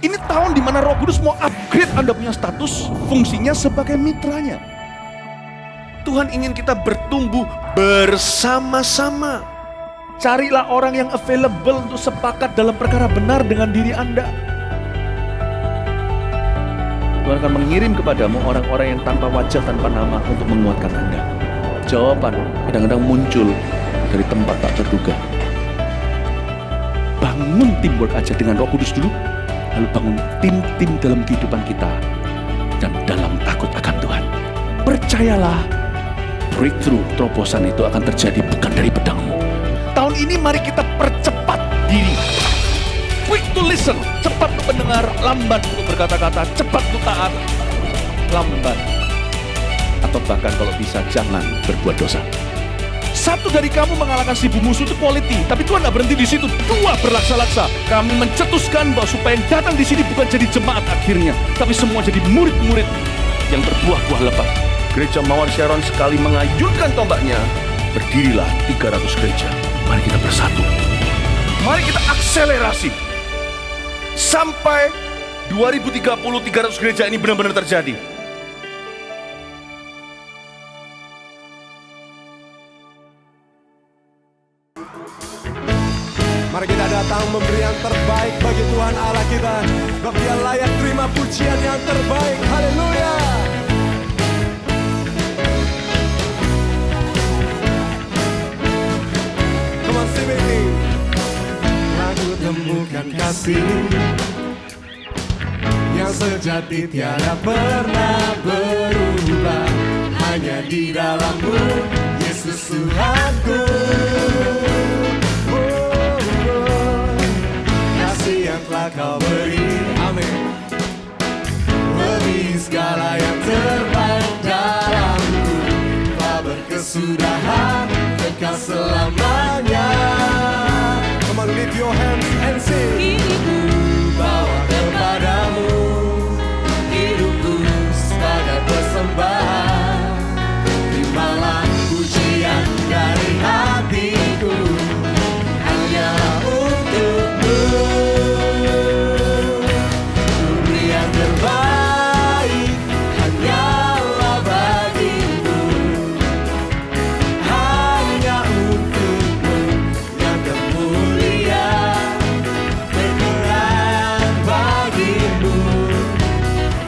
Ini tahun di mana Roh Kudus mau upgrade Anda punya status, fungsinya sebagai mitranya. Tuhan ingin kita bertumbuh bersama-sama. Carilah orang yang available untuk sepakat dalam perkara benar dengan diri Anda. Tuhan akan mengirim kepadamu orang-orang yang tanpa wajah, tanpa nama untuk menguatkan Anda. Jawaban kadang-kadang muncul dari tempat tak terduga. Bangun teamwork aja dengan Roh Kudus dulu, lalu bangun tim-tim dalam kehidupan kita dan dalam takut akan Tuhan. Percayalah, breakthrough, terobosan itu akan terjadi bukan dari pedangmu. Tahun ini mari kita percepat diri. Quick to listen, cepat untuk mendengar, lambat untuk berkata-kata, cepat untuk taat, lambat. Atau bahkan kalau bisa jangan berbuat dosa. Satu dari kamu mengalahkan 1000 musuh itu quality, tapi Tuhan tidak berhenti di situ. 2 berlaksa-laksa. Kami mencetuskan bahwa supaya yang datang di sini bukan jadi jemaat akhirnya, tapi semua jadi murid-murid yang berbuah-buah lebat. Gereja Mawar Sharon sekali mengayunkan tombaknya, berdirilah 300 gereja. Mari kita bersatu. Mari kita akselerasi. Sampai 2030 300 gereja ini benar-benar terjadi. Mari kita datang memberi yang terbaik bagi Tuhan Allah kita. Sebab Dia layak terima pujian yang terbaik. Haleluya. Come on, sing with me. Aku temukan kasih yang sejati tiada pernah berubah, hanya di dalam-Mu, Yesus Tuhanku. Kasih yang telah Kau beri, amin, lebih segala yang terbaik dalamku. Telah berkesudahan kekal selamanya. Come on, lift your hands and sing. Hidupku bawa kepadamu, hidupku sebagai persembahan. Terimalah pujian dari hatiku, hanyalah untukmu. Ku beri yang terbaik, hanyalah bagimu, hanya untukmu yang termulia. Berkenan bagimu,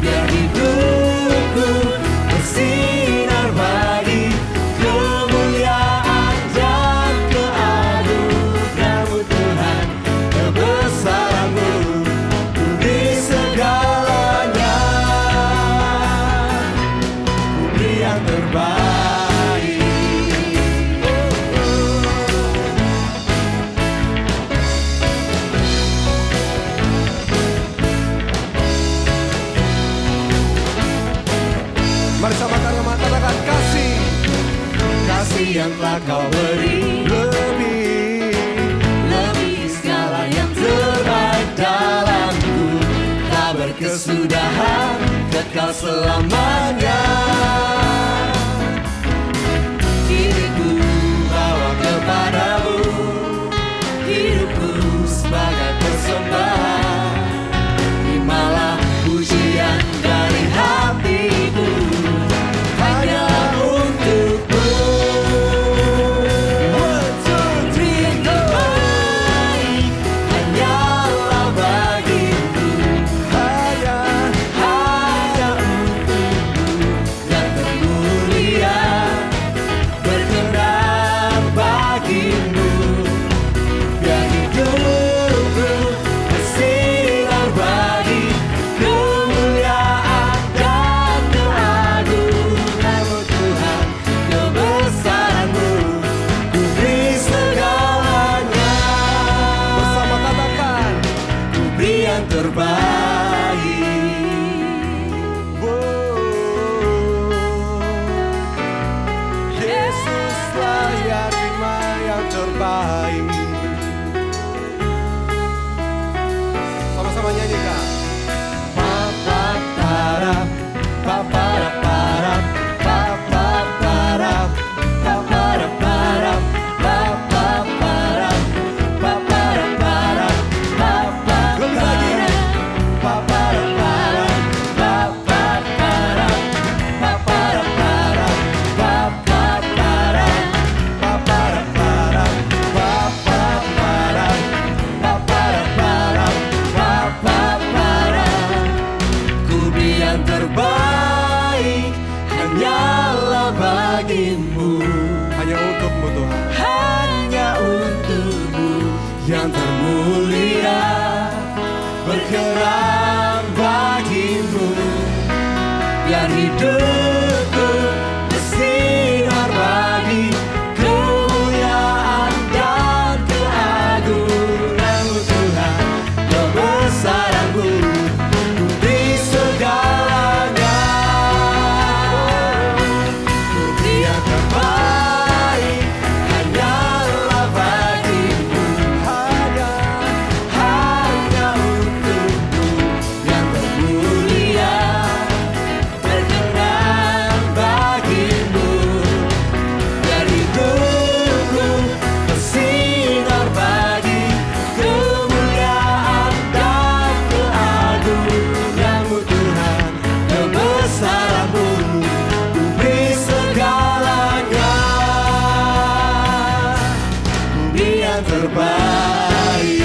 biar hidupku bersinar bagi kemuliaan dan keagungan-Mu Tuhan. Kebesaran-Mu di segalanya. Ku beri yang terbaik. Mari sama-sama katakan kasih. Kasih yang telah Kau beri, lebih segala yang terbaik dalamku. Tak berkesudahan kekal selamanya. Hidupku bawa kepadamu, hidupku sebagai persembahan. Terimalah pujian dari hatiku, hanya untukmu. One, two, three, go. Terbaik hanyalah bagimu, hanya untukmu. terbaik.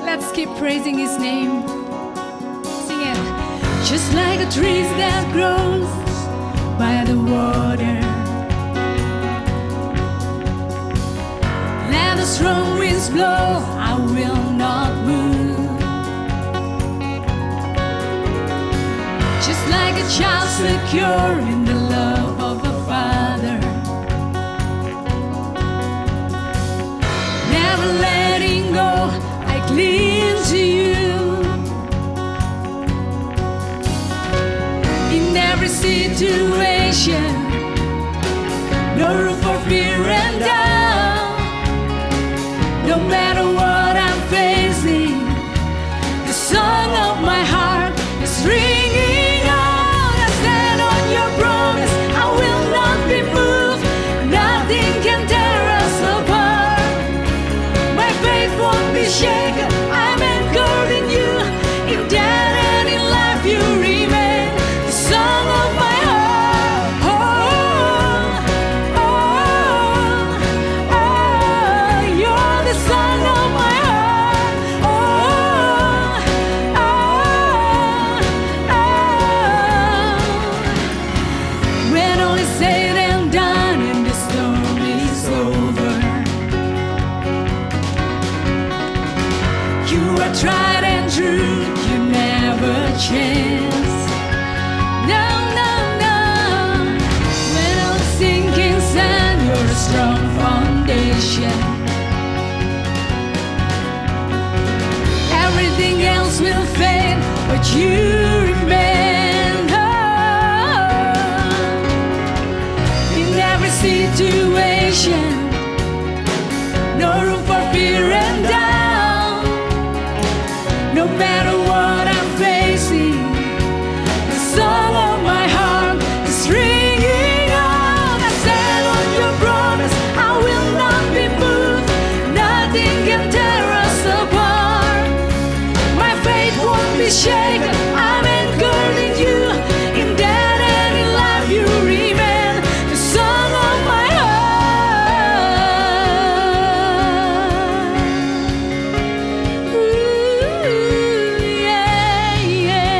Let's keep praising His name. Sing it. Just like a tree that grows by the water, let the strong winds blow, I will not move. Just like a child secure in the love of a father, never letting go, I cling to you. In every situation, no room for fear and doubt. No matter what I'm facing, the song of my heart is ringing out. I stand on your promise, I will not be moved. Nothing can tear us apart. My faith won't be shaken, I'm anchored in you. In death and in life you remain the song of my heart. Oh, oh, oh, you're the song of my heart. Oh, oh, oh. When all is said and done and the storm is over, you are tried and true, you never change. No, no, no. When I'm sinking sand, you're a strong foundation. Everything else will fade, but you remain. Oh, in every situation, no room for fear and doubt. No matter what I'm facing, the song of my heart is ringing out. I stand on your promise, I will not be moved. Nothing can tear us apart. My faith won't be shaken, I'm anchored in you. In death and in life you remain the song of my heart. Ooh, yeah, yeah.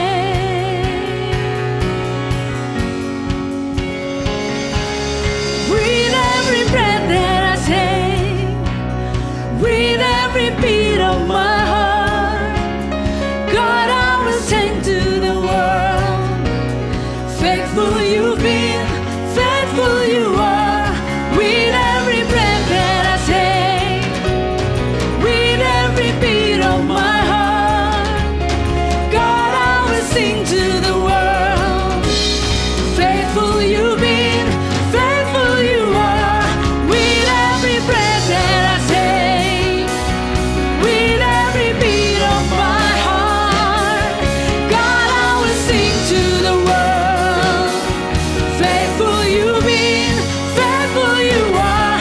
With every breath that I take, with every beat of my heart, God, I will sing to the world. Faithful you've been, faithful you are. With every breath that I take, with every beat of my heart, God, I will sing to the world. Faithful you've been, faithful you are. With every breath that I take, with every beat of my heart, God, I will sing to the world. Faithful you've been, faithful you are.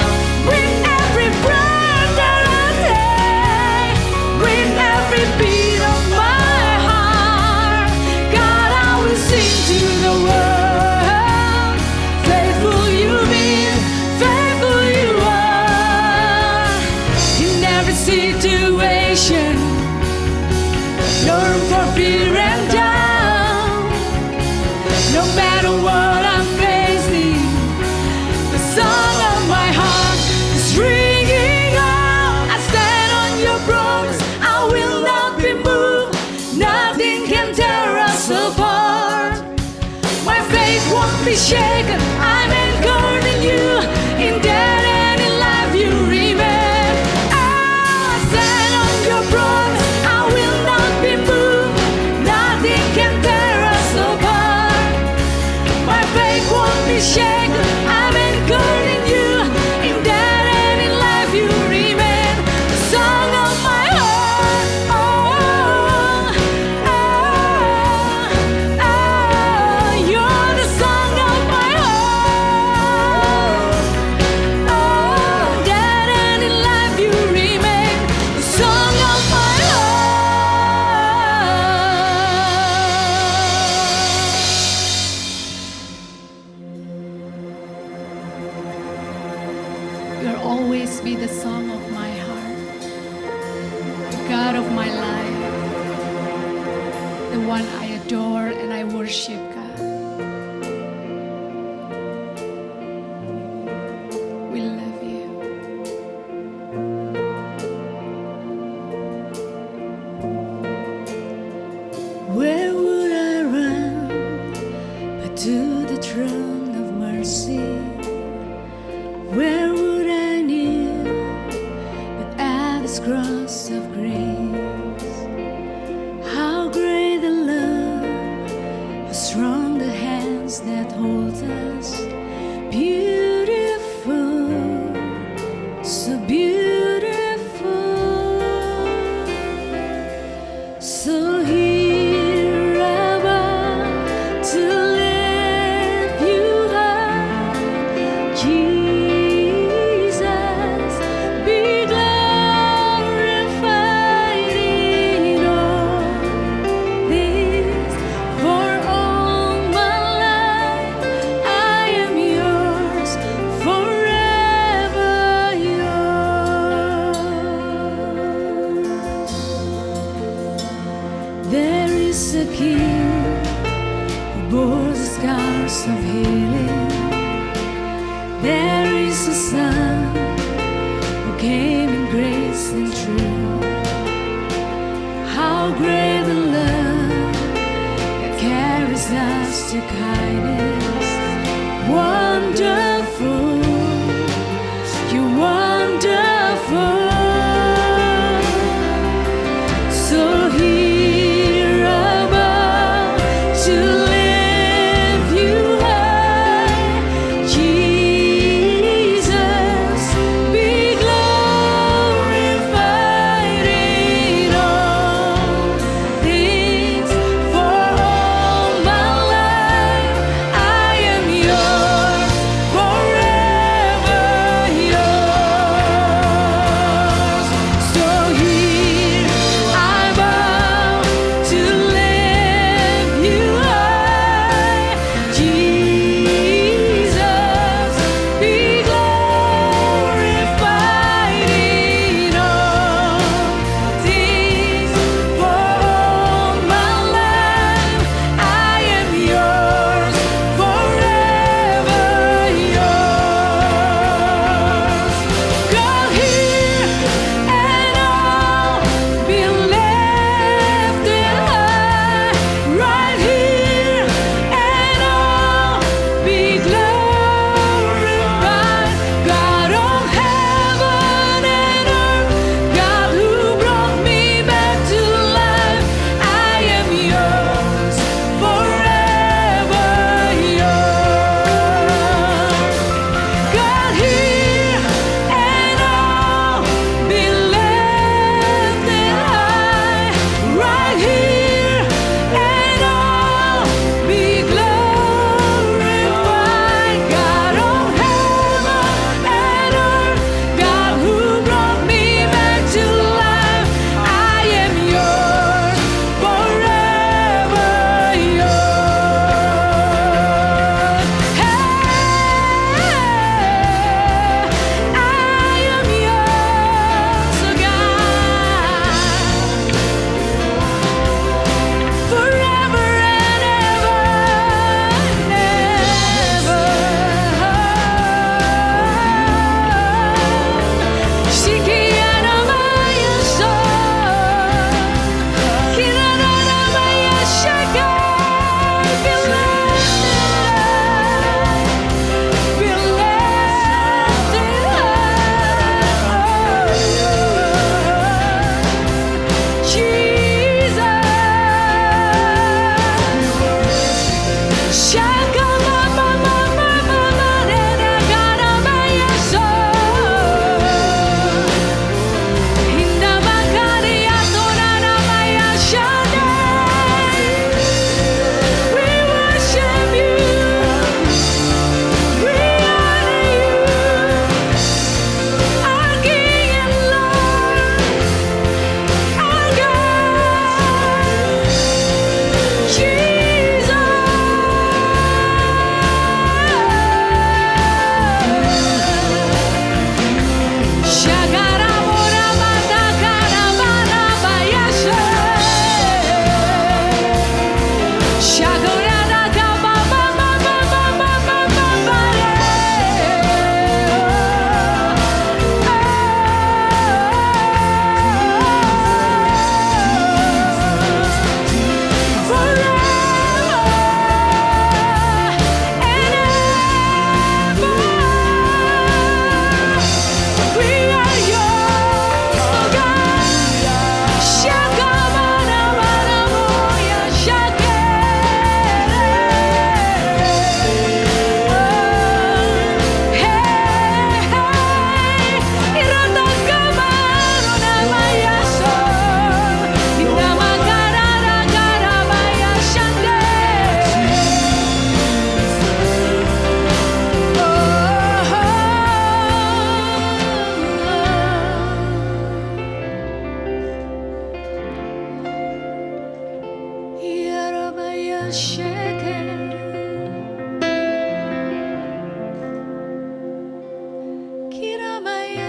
With every breath that I take, with every beat of my heart, God, I will sing to the world. Faithful you've been, faithful you are. In every situation, no room for fear and doubt. No matter what I'm facing, the song of my heart is ringing out. I stand on your promise, I will not be moved. Nothing can tear us apart. My faith won't be shaken, I'm anchored in you. In death and in life you remain. I stand on your promise, I will not be moved. Nothing can tear us apart. My faith won't be shaken, I'm anchored in you. In death and in life you remain the song of my heart. Oh, oh, oh, you're the song of my You'll always be the song of my heart, the God of my life, the one I adore and I worship, God. We love you. Where would I run but to the throne of mercy? Where would I kneel but at His cross of grace? How great the love, how strong the hands that hold us. Beautiful, so beautiful. So here I bow to lift you high, Jesus, be glorified in all this. For all my life I am yours, forever yours. There is a King who bore the scars of healing. There is a Son who came in grace and truth. How great the love that carries us to kindness. Wonderful, you're wonderful. So here I bow to lift you high, Jesus, be glorified in all things. For all my life I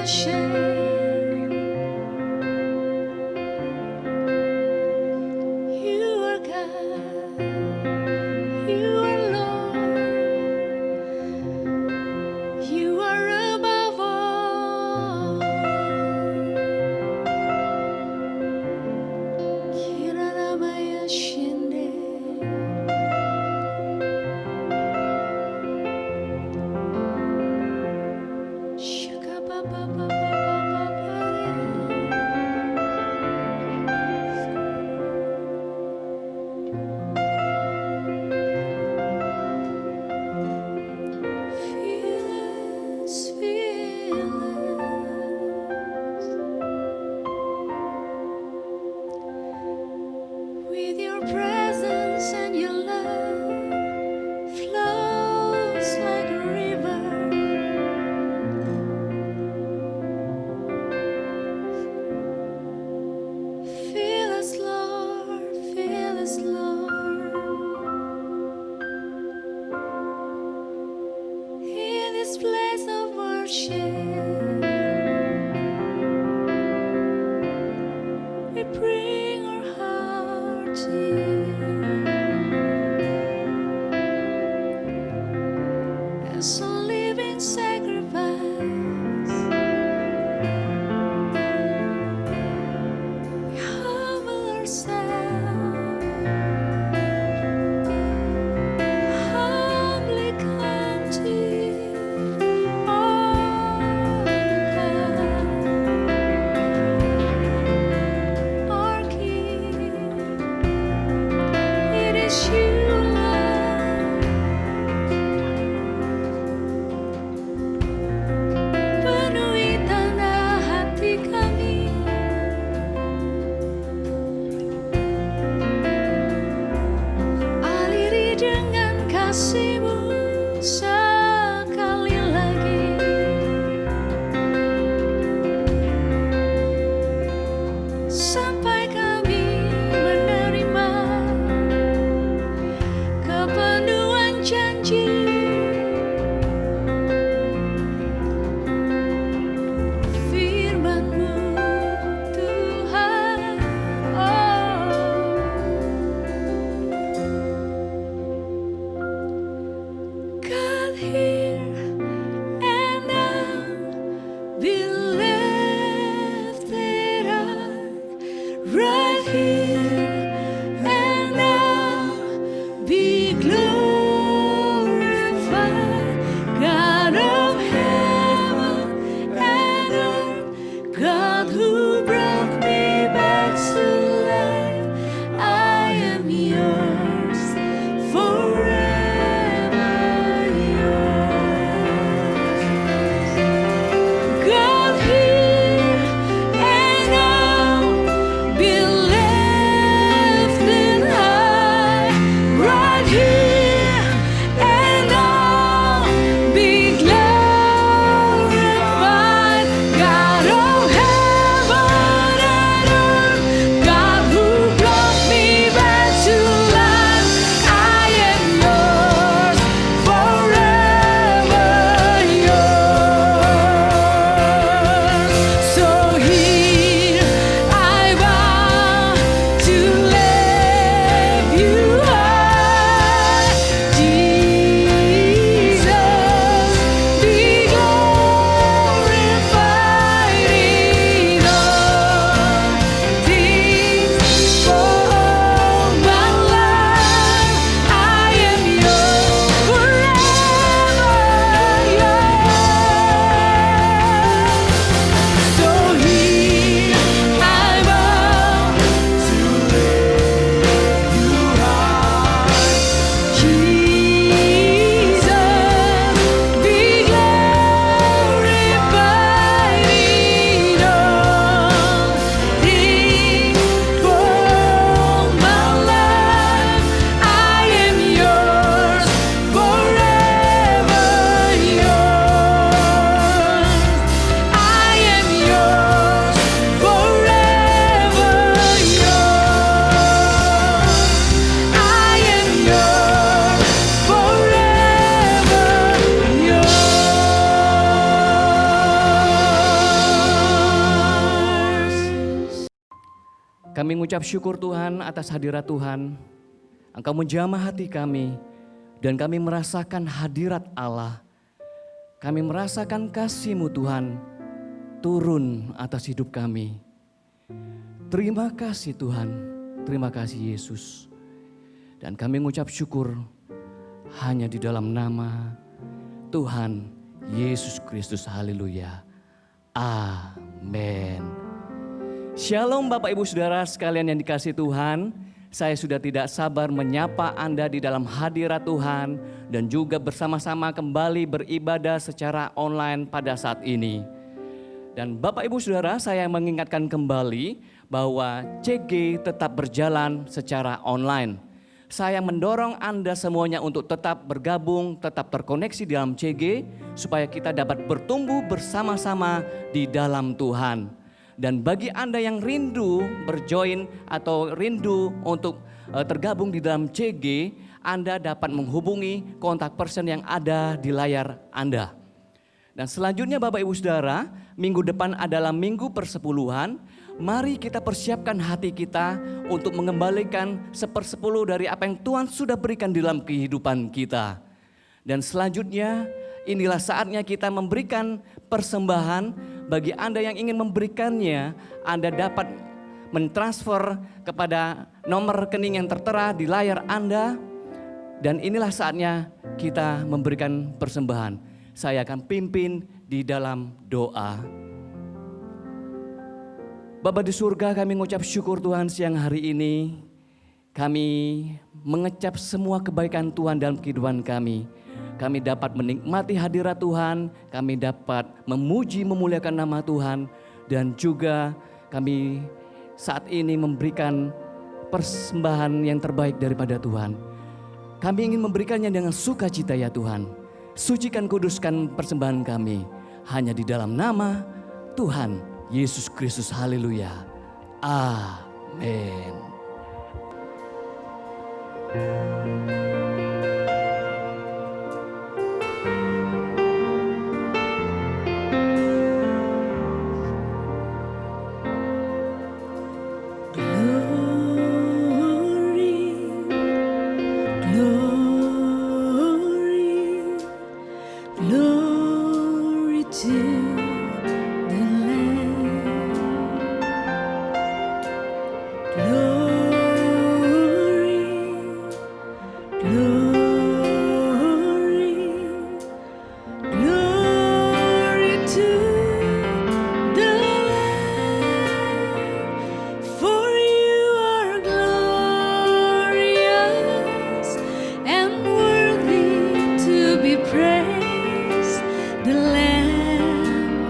ashamed. You are God, you are Lord, you are above all. Kiraramaya shinde. Fearless, fearless. With your presence and your love flows like a river. Fill us, Lord, fill us, Lord. In this place of worship, we bring our heart to you as a living sacrifice. We humble ourselves, humbly come to you. Oh, Kami mengucap syukur Tuhan atas hadirat Tuhan. Engkau menjamah hati kami dan kami merasakan hadirat Allah. Kami merasakan kasih-Mu Tuhan turun atas hidup kami. Terima kasih Tuhan, terima kasih Yesus. Dan kami mengucap syukur hanya di dalam nama Tuhan Yesus Kristus. Haleluya. Amin. Shalom Bapak Ibu Saudara sekalian yang dikasihi Tuhan. Saya sudah tidak sabar menyapa Anda di dalam hadirat Tuhan dan juga bersama-sama kembali beribadah secara online pada saat ini. Dan Bapak Ibu Saudara, saya mengingatkan kembali bahwa CG tetap berjalan secara online. Saya mendorong Anda semuanya untuk tetap bergabung, tetap terkoneksi di dalam CG supaya kita dapat bertumbuh bersama-sama di dalam Tuhan. Dan bagi Anda yang rindu berjoin atau rindu untuk tergabung di dalam CG, Anda dapat menghubungi kontak person yang ada di layar Anda. Dan selanjutnya Bapak Ibu Saudara, minggu depan adalah minggu persepuluhan. Mari kita persiapkan hati kita untuk mengembalikan 1/10 dari apa yang Tuhan sudah berikan di dalam kehidupan kita. Dan selanjutnya inilah saatnya kita memberikan persembahan. Bagi Anda yang ingin memberikannya, Anda dapat mentransfer kepada nomor rekening yang tertera di layar Anda. Dan inilah saatnya kita memberikan persembahan. Saya akan pimpin di dalam doa. Bapa di surga, kami mengucap syukur Tuhan siang hari ini. Kami mengecap semua kebaikan Tuhan dalam kehidupan kami. Kami dapat menikmati hadirat Tuhan, kami dapat memuji memuliakan nama Tuhan, dan juga kami saat ini memberikan persembahan yang terbaik daripada Tuhan. Kami ingin memberikannya dengan sukacita ya Tuhan. Sucikan kuduskan persembahan kami hanya di dalam nama Tuhan Yesus Kristus. Haleluya. Amin. Glory to the Lamb. Glory, glory, glory to the Lamb. For you are glorious and worthy to be praised. The Lamb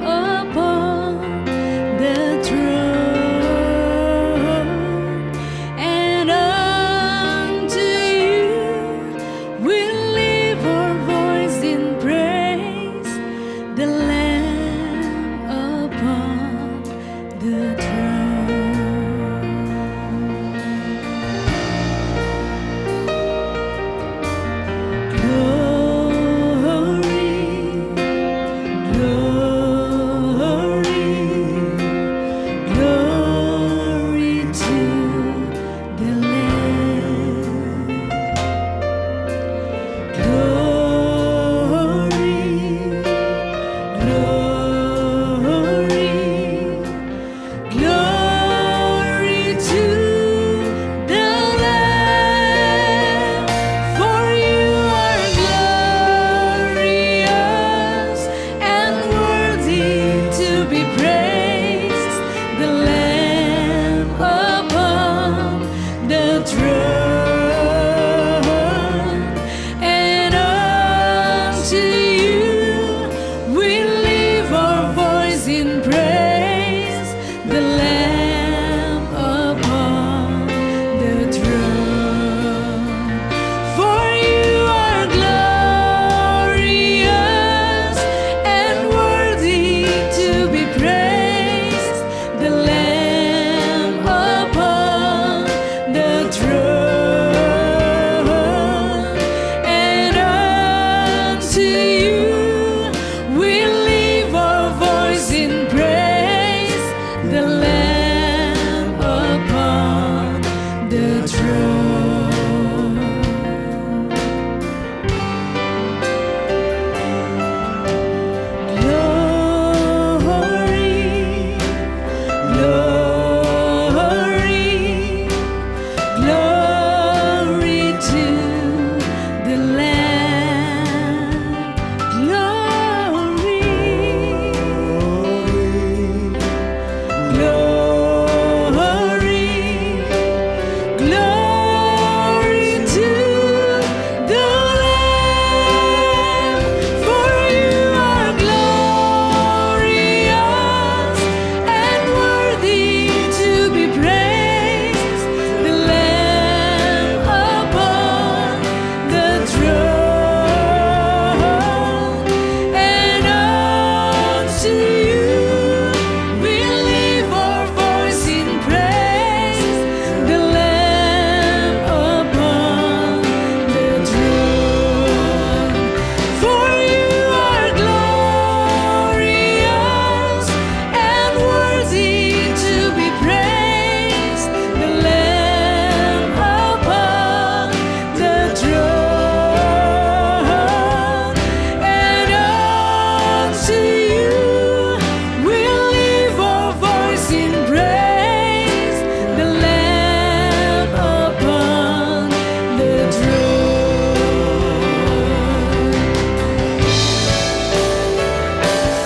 to you we lift our voice in praise, the Lamb upon the throne. For you are glorious and worthy to be praised, the Lamb upon the throne. And unto you we lift our voice in praise, the Lamb upon the throne.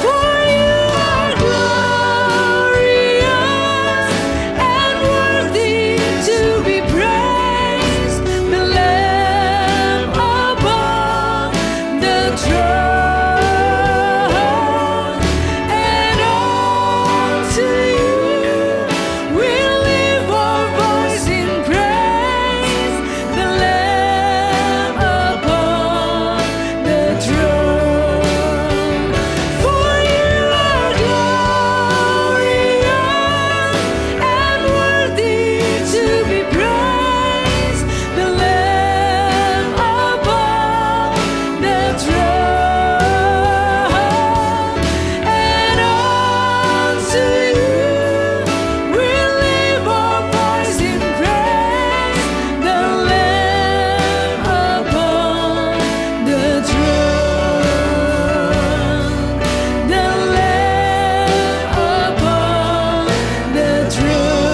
For you are glorious and worthy to be praised, the Lamb upon the throne. And unto you we lift our voice in praise, the Lamb upon the throne. For you are glorious and worthy to be praised, the Lamb upon the throne. And unto you we lift our voice in praise, the Lamb upon the throne, the Lamb upon the throne,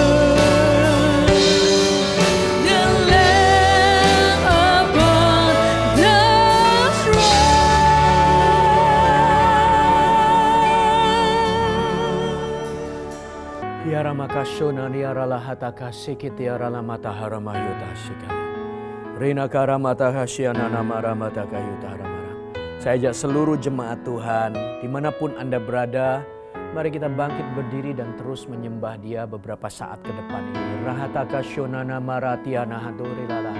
the Lamb upon the throne. Yara makashona ni arala hataka sikiti arala matahara mayuta shikala. Rina kara matahashiana namara matakayuta haramara. Saya ajak seluruh jemaat Tuhan, dimanapun Anda berada, mari kita bangkit berdiri dan terus menyembah Dia beberapa saat ke depan ini. Rahataka shonana maratiana hadori lala.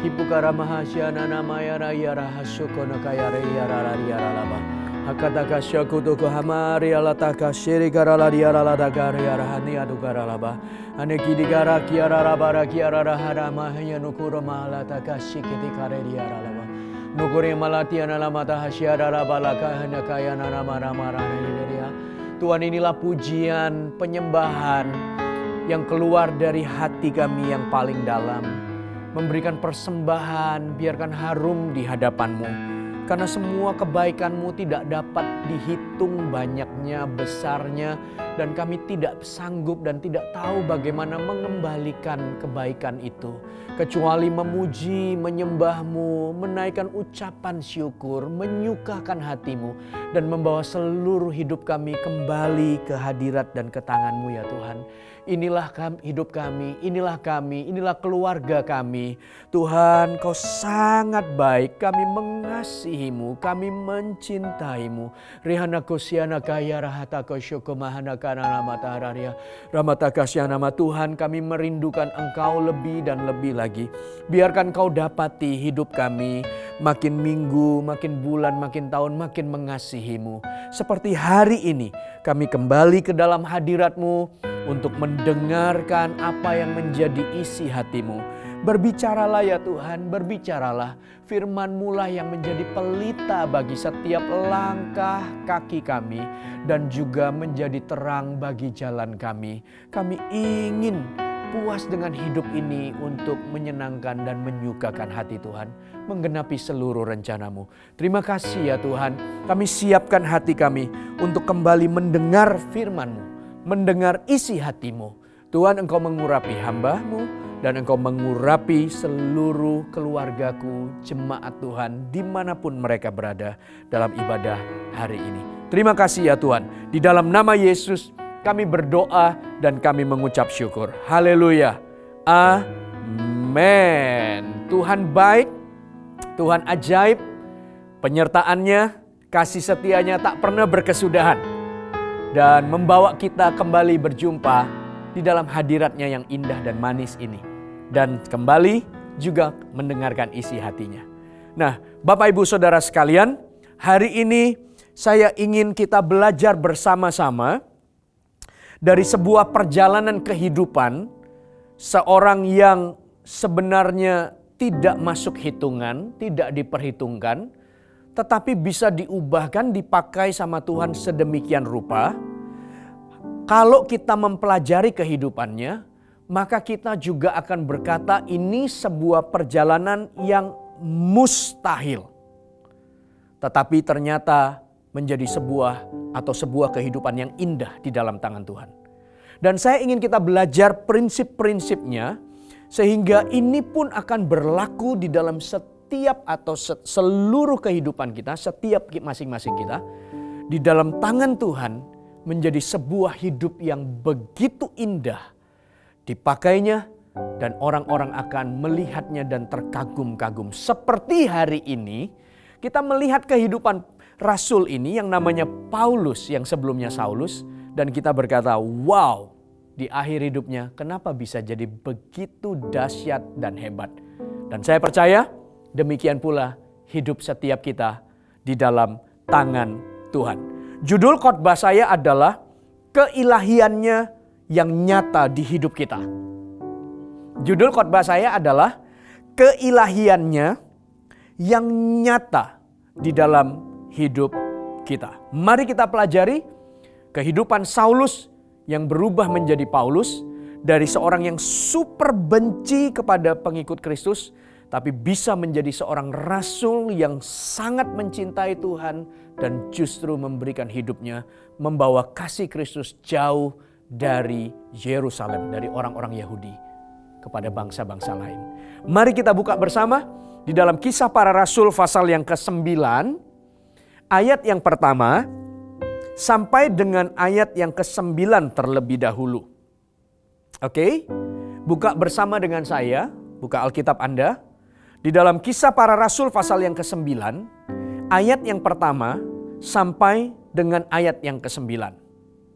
Hipukara mahashiana namaya raya rahasukona kayare yara yara laba. Hakataka shakutuku hamari alataka shirigara la diara la dagari arahani adugara laba. Aneki digara kiara rabara kiara rahara mahanya nukura mahalataka shikiti kare diara laba. Nukuri malatiana lamata hasyara rabalaka hanakayana nama-nama dia. Tuhan, inilah pujian, penyembahan yang keluar dari hati kami yang paling dalam. Memberikan persembahan, biarkan harum di hadapan-Mu. Karena semua kebaikan-Mu tidak dapat dihitung banyaknya, besarnya. Dan kami tidak sanggup dan tidak tahu bagaimana mengembalikan kebaikan itu. Kecuali memuji, menyembah-Mu, menaikkan ucapan syukur, menyukakan hati-Mu. Dan membawa seluruh hidup kami kembali ke hadirat dan ke tangan-Mu ya Tuhan. Inilah hidup kami, inilah keluarga kami. Tuhan, Kau sangat baik, kami mengasihi-Mu, kami mencintai-Mu. Rihana kusyana kaya rahata kosyukumahana kana matahararia. Ramatakasyana Tuhan, kami merindukan Engkau lebih dan lebih lagi. Biarkan Kau dapati hidup kami, makin minggu, makin bulan, makin tahun, makin mengasihi-Mu. Seperti hari ini, kami kembali ke dalam hadirat-Mu untuk mendengarkan apa yang menjadi isi hati-Mu. Berbicaralah ya Tuhan, berbicaralah. Firman-Mu lah yang menjadi pelita bagi setiap langkah kaki kami. Dan juga menjadi terang bagi jalan kami. Kami ingin puas dengan hidup ini untuk menyenangkan dan menyukakan hati Tuhan. Menggenapi seluruh rencana-Mu. Terima kasih ya Tuhan. Kami siapkan hati kami untuk kembali mendengar firman-Mu. Mendengar isi hati-Mu. Tuhan, Engkau mengurapi hamba-Mu dan Engkau mengurapi seluruh keluargaku, jemaat Tuhan dimanapun mereka berada dalam ibadah hari ini. Terima kasih ya Tuhan. Di dalam nama Yesus kami berdoa dan kami mengucap syukur. Haleluya. Amin. Tuhan baik, Tuhan ajaib, penyertaan-Nya, kasih setia-Nya tak pernah berkesudahan. Dan membawa kita kembali berjumpa di dalam hadirat-Nya yang indah dan manis ini. Dan kembali juga mendengarkan isi hatinya. Nah, Bapak Ibu Saudara sekalian, hari ini saya ingin kita belajar bersama-sama dari sebuah perjalanan kehidupan seorang yang sebenarnya tidak masuk hitungan, tidak diperhitungkan, tetapi bisa diubahkan, dipakai sama Tuhan sedemikian rupa. Kalau kita mempelajari kehidupannya, maka kita juga akan berkata ini sebuah perjalanan yang mustahil. Tetapi ternyata menjadi sebuah kehidupan yang indah di dalam tangan Tuhan. Dan saya ingin kita belajar prinsip-prinsipnya sehingga ini pun akan berlaku di dalam setiap atau seluruh kehidupan kita, setiap masing-masing kita. Di dalam tangan Tuhan menjadi sebuah hidup yang begitu indah dipakainya dan orang-orang akan melihatnya dan terkagum-kagum. Seperti hari ini kita melihat kehidupan rasul ini yang namanya Paulus yang sebelumnya Saulus. Dan kita berkata, wow, di akhir hidupnya kenapa bisa jadi begitu dahsyat dan hebat. Dan saya percaya demikian pula hidup setiap kita di dalam tangan Tuhan. Judul khotbah saya adalah keilahiannya yang nyata di hidup kita. Judul khotbah saya adalah keilahiannya yang nyata di dalam hidup kita. Mari kita pelajari kehidupan Saulus yang berubah menjadi Paulus, dari seorang yang super benci kepada pengikut Kristus, tapi bisa menjadi seorang rasul yang sangat mencintai Tuhan dan justru memberikan hidupnya membawa kasih Kristus jauh dari Yerusalem, dari orang-orang Yahudi kepada bangsa-bangsa lain. Mari kita buka bersama di dalam Kisah Para Rasul pasal yang ke-9, ayat yang pertama sampai dengan ayat yang ke-9 terlebih dahulu. Oke, buka bersama dengan saya, buka Alkitab Anda. Di dalam Kisah Para Rasul pasal yang ke-9, ayat yang pertama sampai dengan ayat yang ke-9.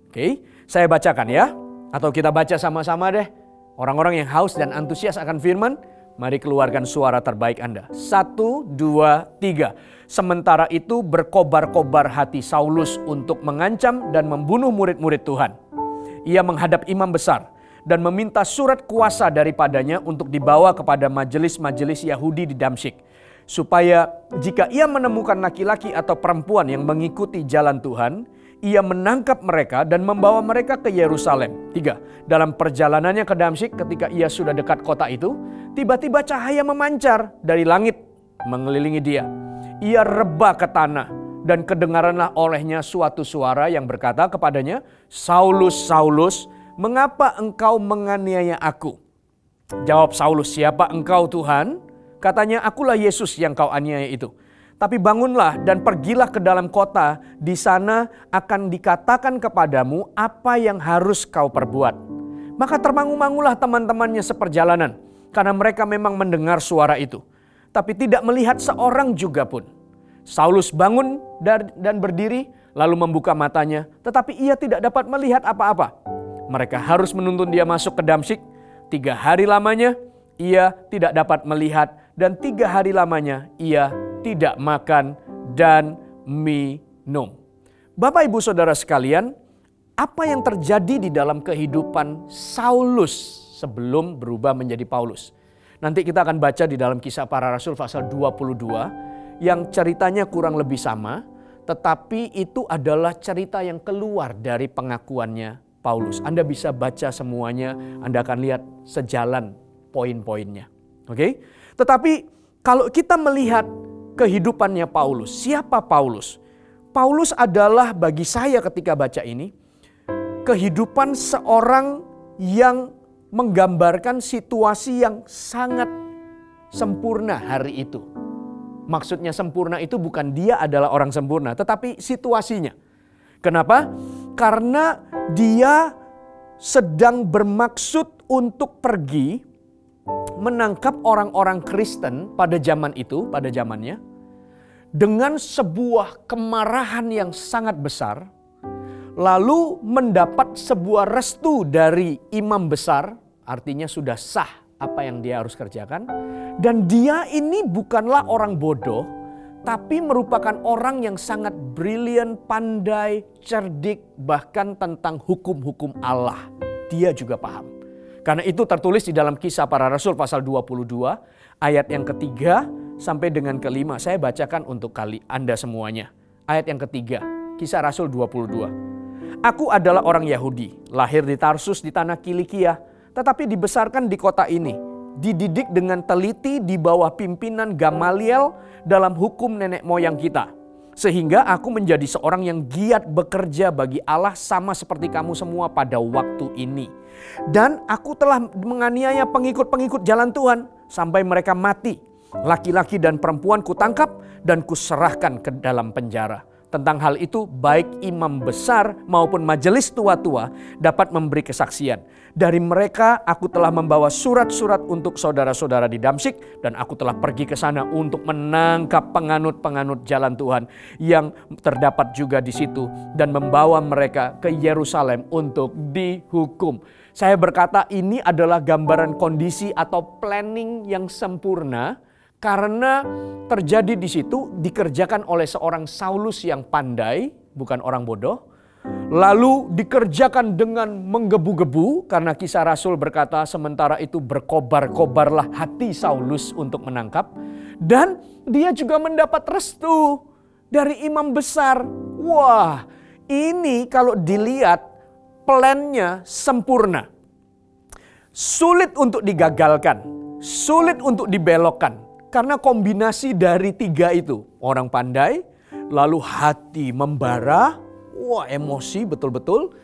Oke, saya bacakan ya. Atau kita baca sama-sama deh. Orang-orang yang haus dan antusias akan firman, mari keluarkan suara terbaik Anda. 1, 2, 3. Sementara itu berkobar-kobar hati Saulus untuk mengancam dan membunuh murid-murid Tuhan. Ia menghadap imam besar dan meminta surat kuasa daripadanya untuk dibawa kepada majelis-majelis Yahudi di Damsyik, supaya jika ia menemukan laki-laki atau perempuan yang mengikuti jalan Tuhan, ia menangkap mereka dan membawa mereka ke Yerusalem. 3. Dalam perjalanannya ke Damsyik ketika ia sudah dekat kota itu, tiba-tiba cahaya memancar dari langit mengelilingi dia. Ia rebah ke tanah dan kedengaranlah olehnya suatu suara yang berkata kepadanya, Saulus, Saulus, mengapa engkau menganiaya aku? Jawab Saulus, siapa engkau Tuhan? Katanya, akulah Yesus yang kau aniaya itu. Tapi bangunlah dan pergilah ke dalam kota, di sana akan dikatakan kepadamu apa yang harus kau perbuat. Maka termangu-mangulah teman-temannya seperjalanan, karena mereka memang mendengar suara itu. Tapi tidak melihat seorang juga pun. Saulus bangun dan berdiri, lalu membuka matanya, tetapi ia tidak dapat melihat apa-apa. Mereka harus menuntun dia masuk ke Damsyik. 3 hari lamanya ia tidak dapat melihat, dan 3 hari lamanya ia tidak makan dan minum. Bapak Ibu Saudara sekalian, apa yang terjadi di dalam kehidupan Saulus sebelum berubah menjadi Paulus? Nanti kita akan baca di dalam Kisah Para Rasul pasal 22 yang ceritanya kurang lebih sama, tetapi itu adalah cerita yang keluar dari pengakuannya Paulus. Anda bisa baca semuanya, Anda akan lihat sejalan poin-poinnya. Oke? Tetapi kalau kita melihat kehidupannya Paulus, siapa Paulus? Paulus adalah bagi saya ketika baca ini, kehidupan seorang yang menggambarkan situasi yang sangat sempurna hari itu. Maksudnya sempurna itu bukan dia adalah orang sempurna, tetapi situasinya. Kenapa? Karena dia sedang bermaksud untuk pergi menangkap orang-orang Kristen pada zaman itu, pada zamannya, dengan sebuah kemarahan yang sangat besar, lalu mendapat sebuah restu dari imam besar, artinya sudah sah apa yang dia harus kerjakan. Dan dia ini bukanlah orang bodoh, tapi merupakan orang yang sangat brilian, pandai, cerdik, bahkan tentang hukum-hukum Allah. Dia juga paham. Karena itu tertulis di dalam Kisah Para Rasul pasal 22 ayat yang ketiga sampai dengan kelima. Saya bacakan untuk Anda semuanya. Ayat yang ketiga, Kisah Rasul 22. Aku adalah orang Yahudi, lahir di Tarsus di tanah Kilikia, tetapi dibesarkan di kota ini. Dididik dengan teliti di bawah pimpinan Gamaliel dalam hukum nenek moyang kita. Sehingga aku menjadi seorang yang giat bekerja bagi Allah sama seperti kamu semua pada waktu ini. Dan aku telah menganiaya pengikut-pengikut jalan Tuhan sampai mereka mati. Laki-laki dan perempuan kutangkap dan kuserahkan ke dalam penjara. Tentang hal itu baik imam besar maupun majelis tua-tua dapat memberi kesaksian. Dari mereka aku telah membawa surat-surat untuk saudara-saudara di Damsyik dan aku telah pergi ke sana untuk menangkap penganut-penganut jalan Tuhan yang terdapat juga di situ dan membawa mereka ke Yerusalem untuk dihukum. Saya berkata ini adalah gambaran kondisi atau planning yang sempurna. Karena terjadi di situ dikerjakan oleh seorang Saulus yang pandai, bukan orang bodoh. Lalu dikerjakan dengan menggebu-gebu karena Kisah Rasul berkata sementara itu berkobar-kobarlah hati Saulus untuk menangkap. Dan dia juga mendapat restu dari imam besar. Wah, ini kalau dilihat plannya sempurna. Sulit untuk digagalkan, sulit untuk dibelokkan. Karena kombinasi dari tiga itu, orang pandai, lalu hati membara, wah emosi betul-betul,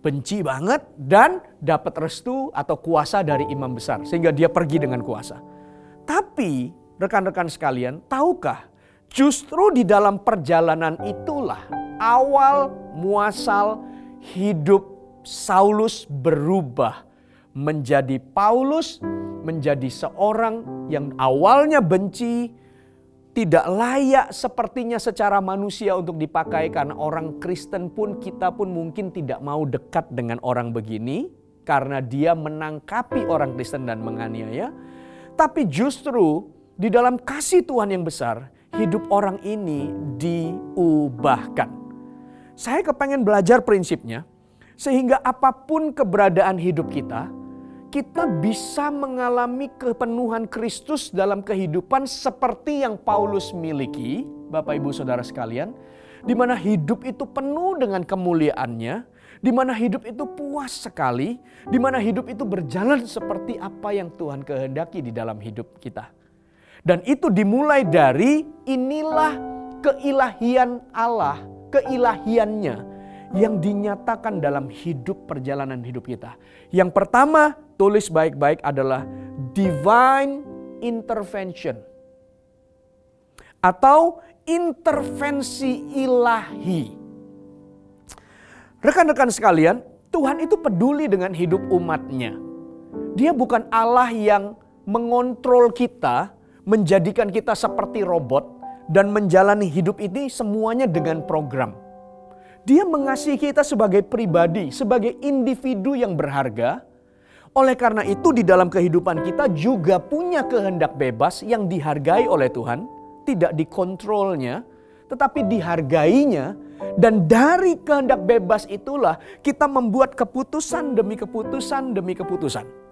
benci banget, dan dapat restu atau kuasa dari imam besar. Sehingga dia pergi dengan kuasa. Tapi rekan-rekan sekalian, tahukah justru di dalam perjalanan itulah awal muasal hidup Saulus berubah menjadi Paulus, menjadi seorang yang awalnya benci, tidak layak sepertinya secara manusia untuk dipakai karena orang Kristen pun kita pun mungkin tidak mau dekat dengan orang begini karena dia menangkapi orang Kristen dan menganiaya. Tapi justru di dalam kasih Tuhan yang besar, hidup orang ini diubahkan. Saya kepengen belajar prinsipnya sehingga apapun keberadaan hidup kita bisa mengalami kepenuhan Kristus dalam kehidupan seperti yang Paulus miliki, Bapak Ibu Saudara sekalian, di mana hidup itu penuh dengan kemuliaannya, di mana hidup itu puas sekali, di mana hidup itu berjalan seperti apa yang Tuhan kehendaki di dalam hidup kita. Dan itu dimulai dari inilah keilahian Allah, keilahiannya yang dinyatakan dalam hidup perjalanan hidup kita. Yang pertama, tulis baik-baik adalah divine intervention atau intervensi ilahi. Rekan-rekan sekalian, Tuhan itu peduli dengan hidup umatnya. Dia bukan Allah yang mengontrol kita, menjadikan kita seperti robot dan menjalani hidup ini semuanya dengan program. Dia mengasihi kita sebagai pribadi, sebagai individu yang berharga. Oleh karena itu di dalam kehidupan kita juga punya kehendak bebas yang dihargai oleh Tuhan. Tidak dikontrolnya, tetapi dihargainya. Dan dari kehendak bebas itulah kita membuat keputusan demi keputusan demi keputusan.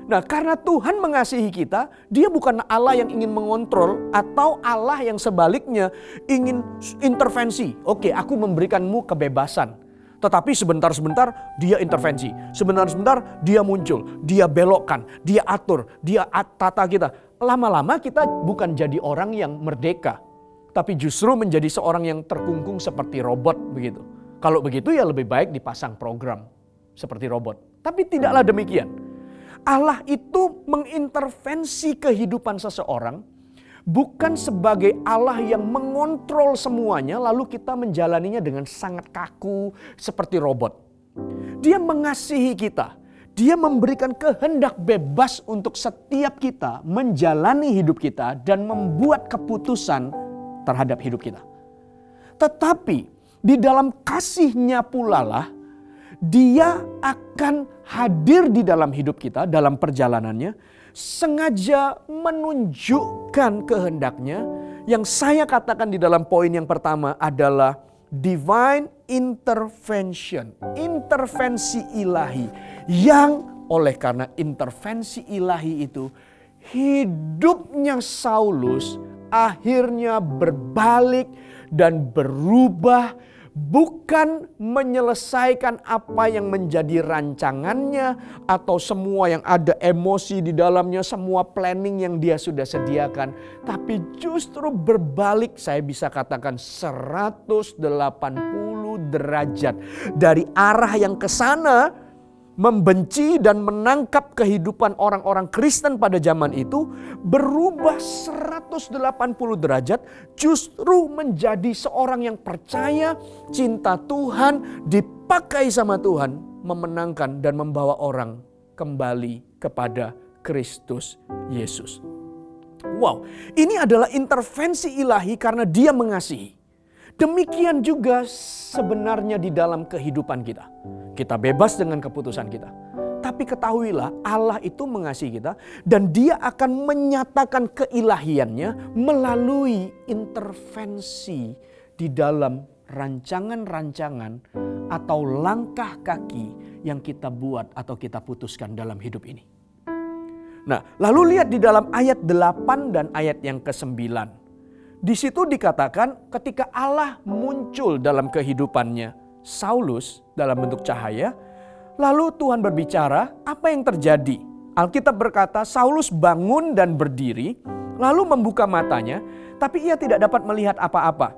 Nah, karena Tuhan mengasihi kita, Dia bukan Allah yang ingin mengontrol atau Allah yang sebaliknya ingin intervensi. Oke, aku memberikanmu kebebasan. Tetapi sebentar-sebentar Dia intervensi. Sebentar-sebentar Dia muncul, Dia belokkan, Dia atur, Dia tata kita. Lama-lama kita bukan jadi orang yang merdeka, tapi justru menjadi seorang yang terkungkung seperti robot begitu. Kalau begitu ya lebih baik dipasang program seperti robot. Tapi tidaklah demikian. Allah itu mengintervensi kehidupan seseorang bukan sebagai Allah yang mengontrol semuanya lalu kita menjalaninya dengan sangat kaku seperti robot. Dia mengasihi kita. Dia memberikan kehendak bebas untuk setiap kita menjalani hidup kita dan membuat keputusan terhadap hidup kita. Tetapi di dalam kasih-Nya pula lah Dia akan hadir di dalam hidup kita, dalam perjalanannya, sengaja menunjukkan kehendaknya Yang saya katakan di dalam poin yang pertama adalah divine intervention. Intervensi ilahi. Yang oleh karena intervensi ilahi itu, hidupnya Saulus akhirnya berbalik dan berubah, bukan menyelesaikan apa yang menjadi rancangannya atau semua yang ada emosi di dalamnya, semua planning yang dia sudah sediakan, tapi justru berbalik, saya bisa katakan 180 derajat dari arah yang ke sana, membenci dan menangkap kehidupan orang-orang Kristen pada zaman itu, berubah 180 derajat justru menjadi seorang yang percaya, cinta Tuhan, dipakai sama Tuhan, memenangkan dan membawa orang kembali kepada Kristus Yesus. Wow, ini adalah intervensi ilahi karena Dia mengasihi. Demikian juga sebenarnya di dalam kehidupan kita. Kita bebas dengan keputusan kita. Tapi ketahuilah Allah itu mengasihi kita dan Dia akan menyatakan keilahiannya melalui intervensi di dalam rancangan-rancangan atau langkah kaki yang kita buat atau kita putuskan dalam hidup ini. Nah, lalu lihat di dalam ayat 8 dan ayat yang ke-9. Di situ dikatakan ketika Allah muncul dalam kehidupannya Saulus dalam bentuk cahaya, lalu Tuhan berbicara, apa yang terjadi? Alkitab berkata, Saulus bangun dan berdiri, lalu membuka matanya, tapi ia tidak dapat melihat apa-apa.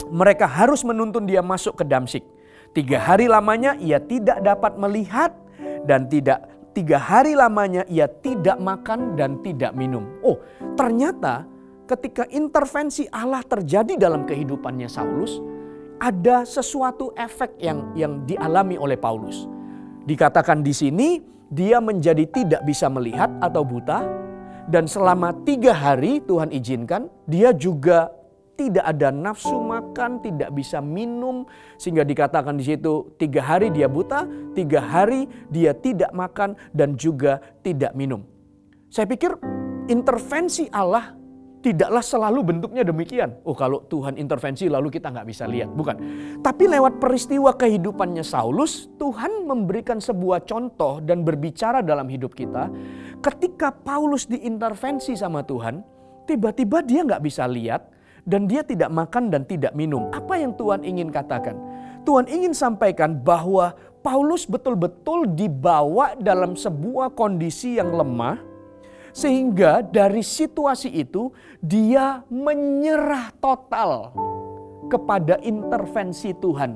Mereka harus menuntun dia masuk ke Damsyik. 3 hari lamanya ia tidak dapat melihat dan 3 hari lamanya ia tidak makan dan tidak minum. Oh, ternyata ketika intervensi Allah terjadi dalam kehidupannya Saulus, ada sesuatu efek yang dialami oleh Paulus. Dikatakan di sini dia menjadi tidak bisa melihat atau buta, dan selama 3 hari Tuhan izinkan dia juga tidak ada nafsu makan, tidak bisa minum, sehingga dikatakan di situ 3 hari dia buta, 3 hari dia tidak makan dan juga tidak minum. Saya pikir intervensi Allah tidaklah selalu bentuknya demikian. Oh, kalau Tuhan intervensi lalu kita nggak bisa lihat. Bukan. Tapi lewat peristiwa kehidupannya Saulus, Tuhan memberikan sebuah contoh dan berbicara dalam hidup kita. Ketika Paulus diintervensi sama Tuhan, tiba-tiba dia nggak bisa lihat dan dia tidak makan dan tidak minum. Apa yang Tuhan ingin katakan? Tuhan ingin sampaikan bahwa Paulus betul-betul dibawa dalam sebuah kondisi yang lemah, sehingga dari situasi itu dia menyerah total kepada intervensi Tuhan.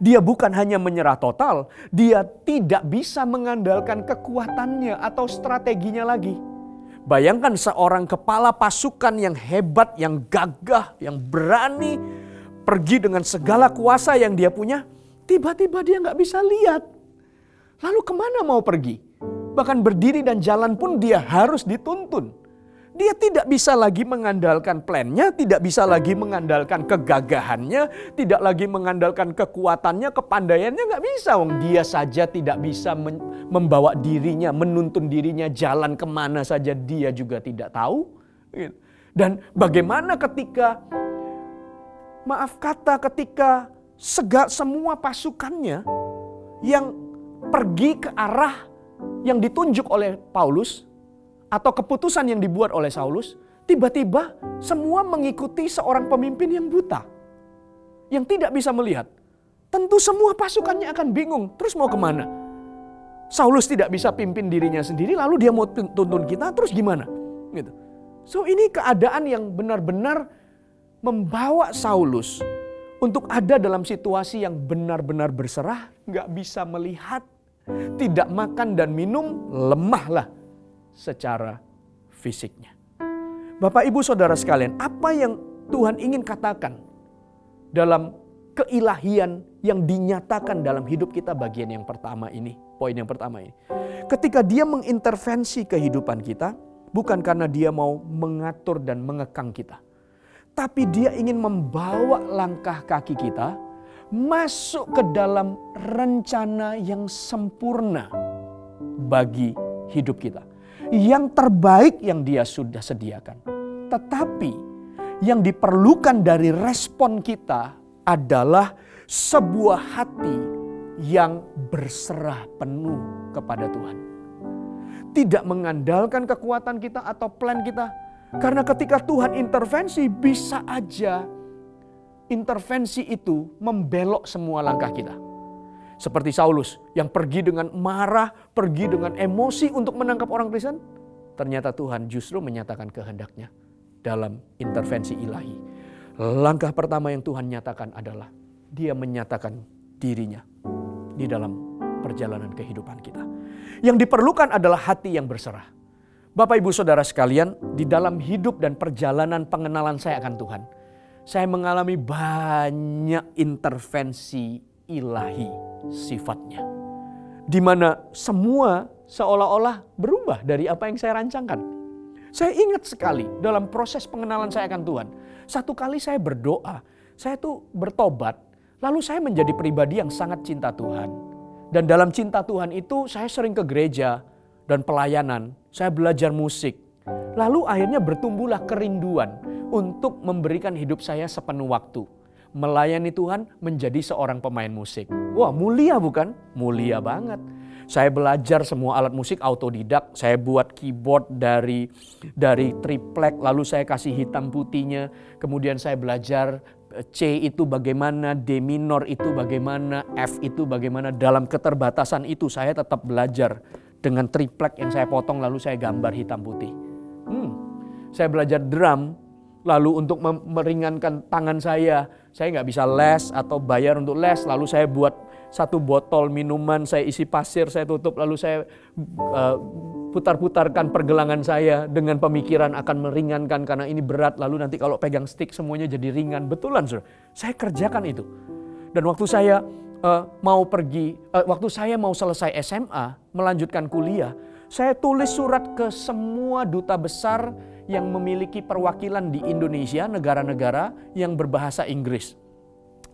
Dia bukan hanya menyerah total, dia tidak bisa mengandalkan kekuatannya atau strateginya lagi. Bayangkan seorang kepala pasukan yang hebat, yang gagah, yang berani, pergi dengan segala kuasa yang dia punya, tiba-tiba dia nggak bisa lihat. Lalu kemana mau pergi? Bahkan berdiri dan jalan pun dia harus dituntun. Dia tidak bisa lagi mengandalkan plannya, tidak bisa lagi mengandalkan kegagahannya, tidak lagi mengandalkan kekuatannya, kepandaiannya, nggak bisa. Dia saja tidak bisa membawa dirinya, menuntun dirinya jalan kemana saja dia juga tidak tahu. Dan bagaimana ketika, ketika semua pasukannya yang pergi ke arah yang ditunjuk oleh Paulus atau keputusan yang dibuat oleh Saulus, tiba-tiba semua mengikuti seorang pemimpin yang buta, yang tidak bisa melihat. Tentu semua pasukannya akan bingung, terus mau kemana? Saulus tidak bisa pimpin dirinya sendiri, lalu dia mau tuntun kita, terus gimana? Gitu. So ini keadaan yang benar-benar membawa Saulus untuk ada dalam situasi yang benar-benar berserah, gak bisa melihat, tidak makan dan minum, lemahlah secara fisiknya. Bapak, Ibu, Saudara sekalian, apa yang Tuhan ingin katakan dalam keilahian yang dinyatakan dalam hidup kita bagian yang pertama ini, poin yang pertama ini. Ketika Dia mengintervensi kehidupan kita, bukan karena Dia mau mengatur dan mengekang kita, tapi Dia ingin membawa langkah kaki kita masuk ke dalam rencana yang sempurna bagi hidup kita. Yang terbaik yang Dia sudah sediakan. Tetapi yang diperlukan dari respon kita adalah sebuah hati yang berserah penuh kepada Tuhan. Tidak mengandalkan kekuatan kita atau plan kita. Karena ketika Tuhan intervensi, bisa aja intervensi itu membelok semua langkah kita. Seperti Saulus yang pergi dengan marah, pergi dengan emosi untuk menangkap orang Kristen. Ternyata Tuhan justru menyatakan kehendaknya dalam intervensi ilahi. Langkah pertama yang Tuhan nyatakan adalah Dia menyatakan dirinya di dalam perjalanan kehidupan kita. Yang diperlukan adalah hati yang berserah. Bapak Ibu Saudara sekalian, di dalam hidup dan perjalanan pengenalan saya akan Tuhan, saya mengalami banyak intervensi ilahi sifatnya. Di mana semua seolah-olah berubah dari apa yang saya rancangkan. Saya ingat sekali dalam proses pengenalan saya akan Tuhan. Satu kali saya berdoa, saya tuh bertobat, lalu saya menjadi pribadi yang sangat cinta Tuhan. Dan dalam cinta Tuhan itu saya sering ke gereja dan pelayanan, saya belajar musik. Lalu akhirnya bertumbuhlah kerinduan untuk memberikan hidup saya sepenuh waktu. Melayani Tuhan menjadi seorang pemain musik. Wah, mulia bukan? Mulia banget. Saya belajar semua alat musik autodidak. Saya buat keyboard dari triplek, lalu saya kasih hitam putihnya. Kemudian saya belajar C itu bagaimana, D minor itu bagaimana, F itu bagaimana. Dalam keterbatasan itu saya tetap belajar dengan triplek yang saya potong lalu saya gambar hitam putih. Saya belajar drum, lalu untuk meringankan tangan saya nggak bisa les atau bayar untuk les. Lalu saya buat satu botol minuman, saya isi pasir, saya tutup, lalu saya putar-putarkan pergelangan saya dengan pemikiran akan meringankan karena ini berat. Lalu nanti kalau pegang stick semuanya jadi ringan. Betulan, saudara. Saya kerjakan itu. Dan waktu saya waktu saya mau selesai SMA, melanjutkan kuliah, saya tulis surat ke semua duta besar yang memiliki perwakilan di Indonesia, negara-negara yang berbahasa Inggris.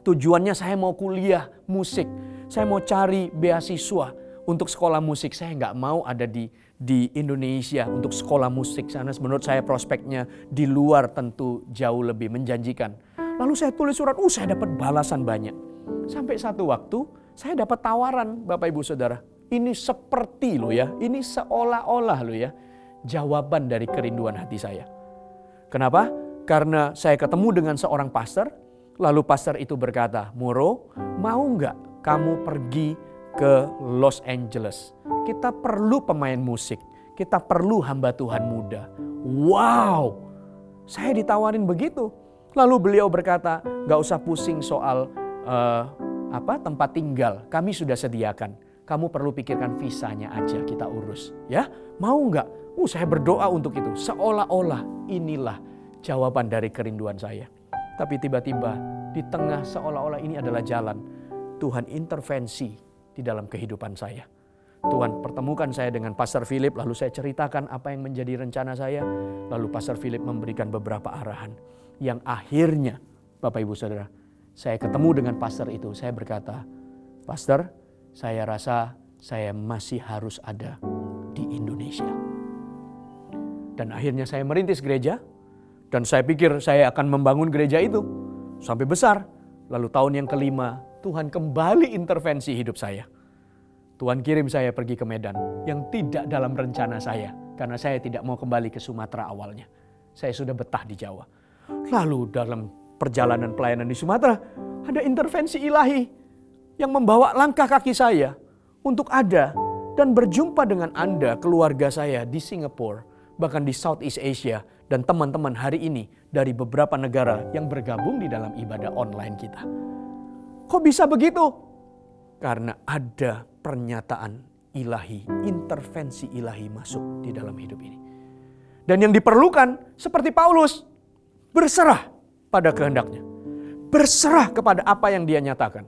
Tujuannya saya mau kuliah musik, saya mau cari beasiswa untuk sekolah musik. Saya nggak mau ada di Indonesia untuk sekolah musik sana. Menurut saya prospeknya di luar tentu jauh lebih menjanjikan. Lalu saya tulis surat, saya dapat balasan banyak. Sampai satu waktu saya dapat tawaran, Bapak Ibu Saudara. Ini seperti loh ya, ini seolah-olah loh ya, jawaban dari kerinduan hati saya. Kenapa? Karena saya ketemu dengan seorang pastor, lalu pastor itu berkata, Moro, mau nggak kamu pergi ke Los Angeles? Kita perlu pemain musik, kita perlu hamba Tuhan muda. Wow, saya ditawarin begitu. Lalu beliau berkata, nggak usah pusing soal tempat tinggal, kami sudah sediakan. Kamu perlu pikirkan visanya aja, kita urus. Ya, mau nggak? Saya berdoa untuk itu. Seolah-olah inilah jawaban dari kerinduan saya. Tapi tiba-tiba di tengah seolah-olah ini adalah jalan, Tuhan intervensi di dalam kehidupan saya. Tuhan pertemukan saya dengan Pastor Philip, lalu saya ceritakan apa yang menjadi rencana saya. Lalu Pastor Philip memberikan beberapa arahan. Yang akhirnya, Bapak Ibu Saudara, saya ketemu dengan pastor itu. Saya berkata, Pastor, saya rasa saya masih harus ada di Indonesia. Dan akhirnya saya merintis gereja. Dan saya pikir saya akan membangun gereja itu sampai besar. Lalu tahun yang kelima, Tuhan kembali intervensi hidup saya. Tuhan kirim saya pergi ke Medan yang tidak dalam rencana saya. Karena saya tidak mau kembali ke Sumatera awalnya. Saya sudah betah di Jawa. Lalu dalam perjalanan pelayanan di Sumatera, ada intervensi ilahi yang membawa langkah kaki saya untuk ada dan berjumpa dengan Anda, keluarga saya di Singapura, bahkan di Southeast Asia, dan teman-teman hari ini dari beberapa negara yang bergabung di dalam ibadah online kita. Kok bisa begitu? Karena ada pernyataan ilahi, intervensi ilahi masuk di dalam hidup ini. Dan yang diperlukan seperti Paulus, berserah pada kehendaknya. Berserah kepada apa yang dia nyatakan.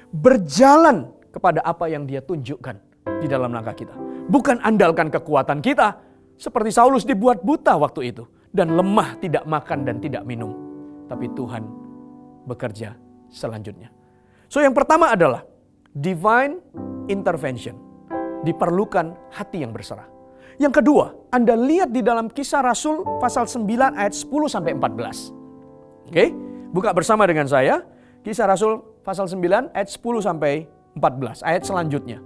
Berjalan kepada apa yang dia tunjukkan di dalam langkah kita. Bukan andalkan kekuatan kita. Seperti Saulus dibuat buta waktu itu. Dan lemah, tidak makan dan tidak minum. Tapi Tuhan bekerja selanjutnya. So yang pertama adalah divine intervention. Diperlukan hati yang berserah. Yang kedua, Anda lihat di dalam Kisah Rasul pasal 9 ayat 10 sampai 14. Oke, buka bersama dengan saya. Kisah Rasul pasal 9 ayat 10 sampai 14, ayat selanjutnya.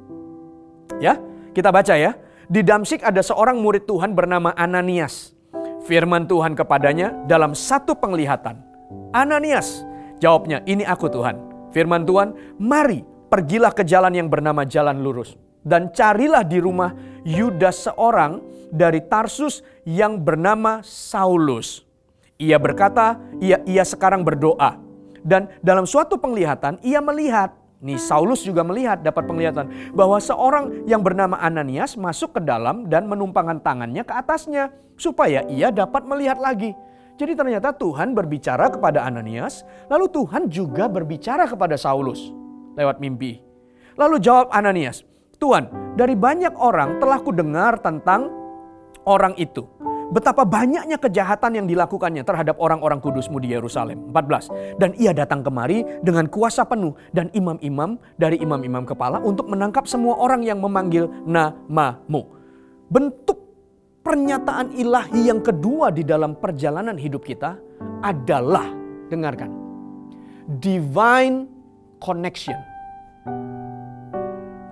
Ya, kita baca ya. Di Damsyik ada seorang murid Tuhan bernama Ananias. Firman Tuhan kepadanya dalam satu penglihatan. Ananias, jawabnya, ini aku Tuhan. Firman Tuhan, mari pergilah ke jalan yang bernama Jalan Lurus. Dan carilah di rumah Yudas seorang dari Tarsus yang bernama Saulus. Ia berkata, ia sekarang berdoa. Dan dalam suatu penglihatan ia melihat, nih Saulus juga melihat, dapat penglihatan, bahwa seorang yang bernama Ananias masuk ke dalam dan menumpangkan tangannya ke atasnya, supaya ia dapat melihat lagi. Jadi ternyata Tuhan berbicara kepada Ananias, lalu Tuhan juga berbicara kepada Saulus lewat mimpi. Lalu jawab Ananias, Tuhan, dari banyak orang telah kudengar tentang orang itu. Betapa banyaknya kejahatan yang dilakukannya terhadap orang-orang kudus-Mu di Yerusalem. 14. Dan ia datang kemari dengan kuasa penuh dan imam-imam dari imam-imam kepala untuk menangkap semua orang yang memanggil nama-Mu. Bentuk pernyataan ilahi yang kedua di dalam perjalanan hidup kita adalah, dengarkan, divine connection.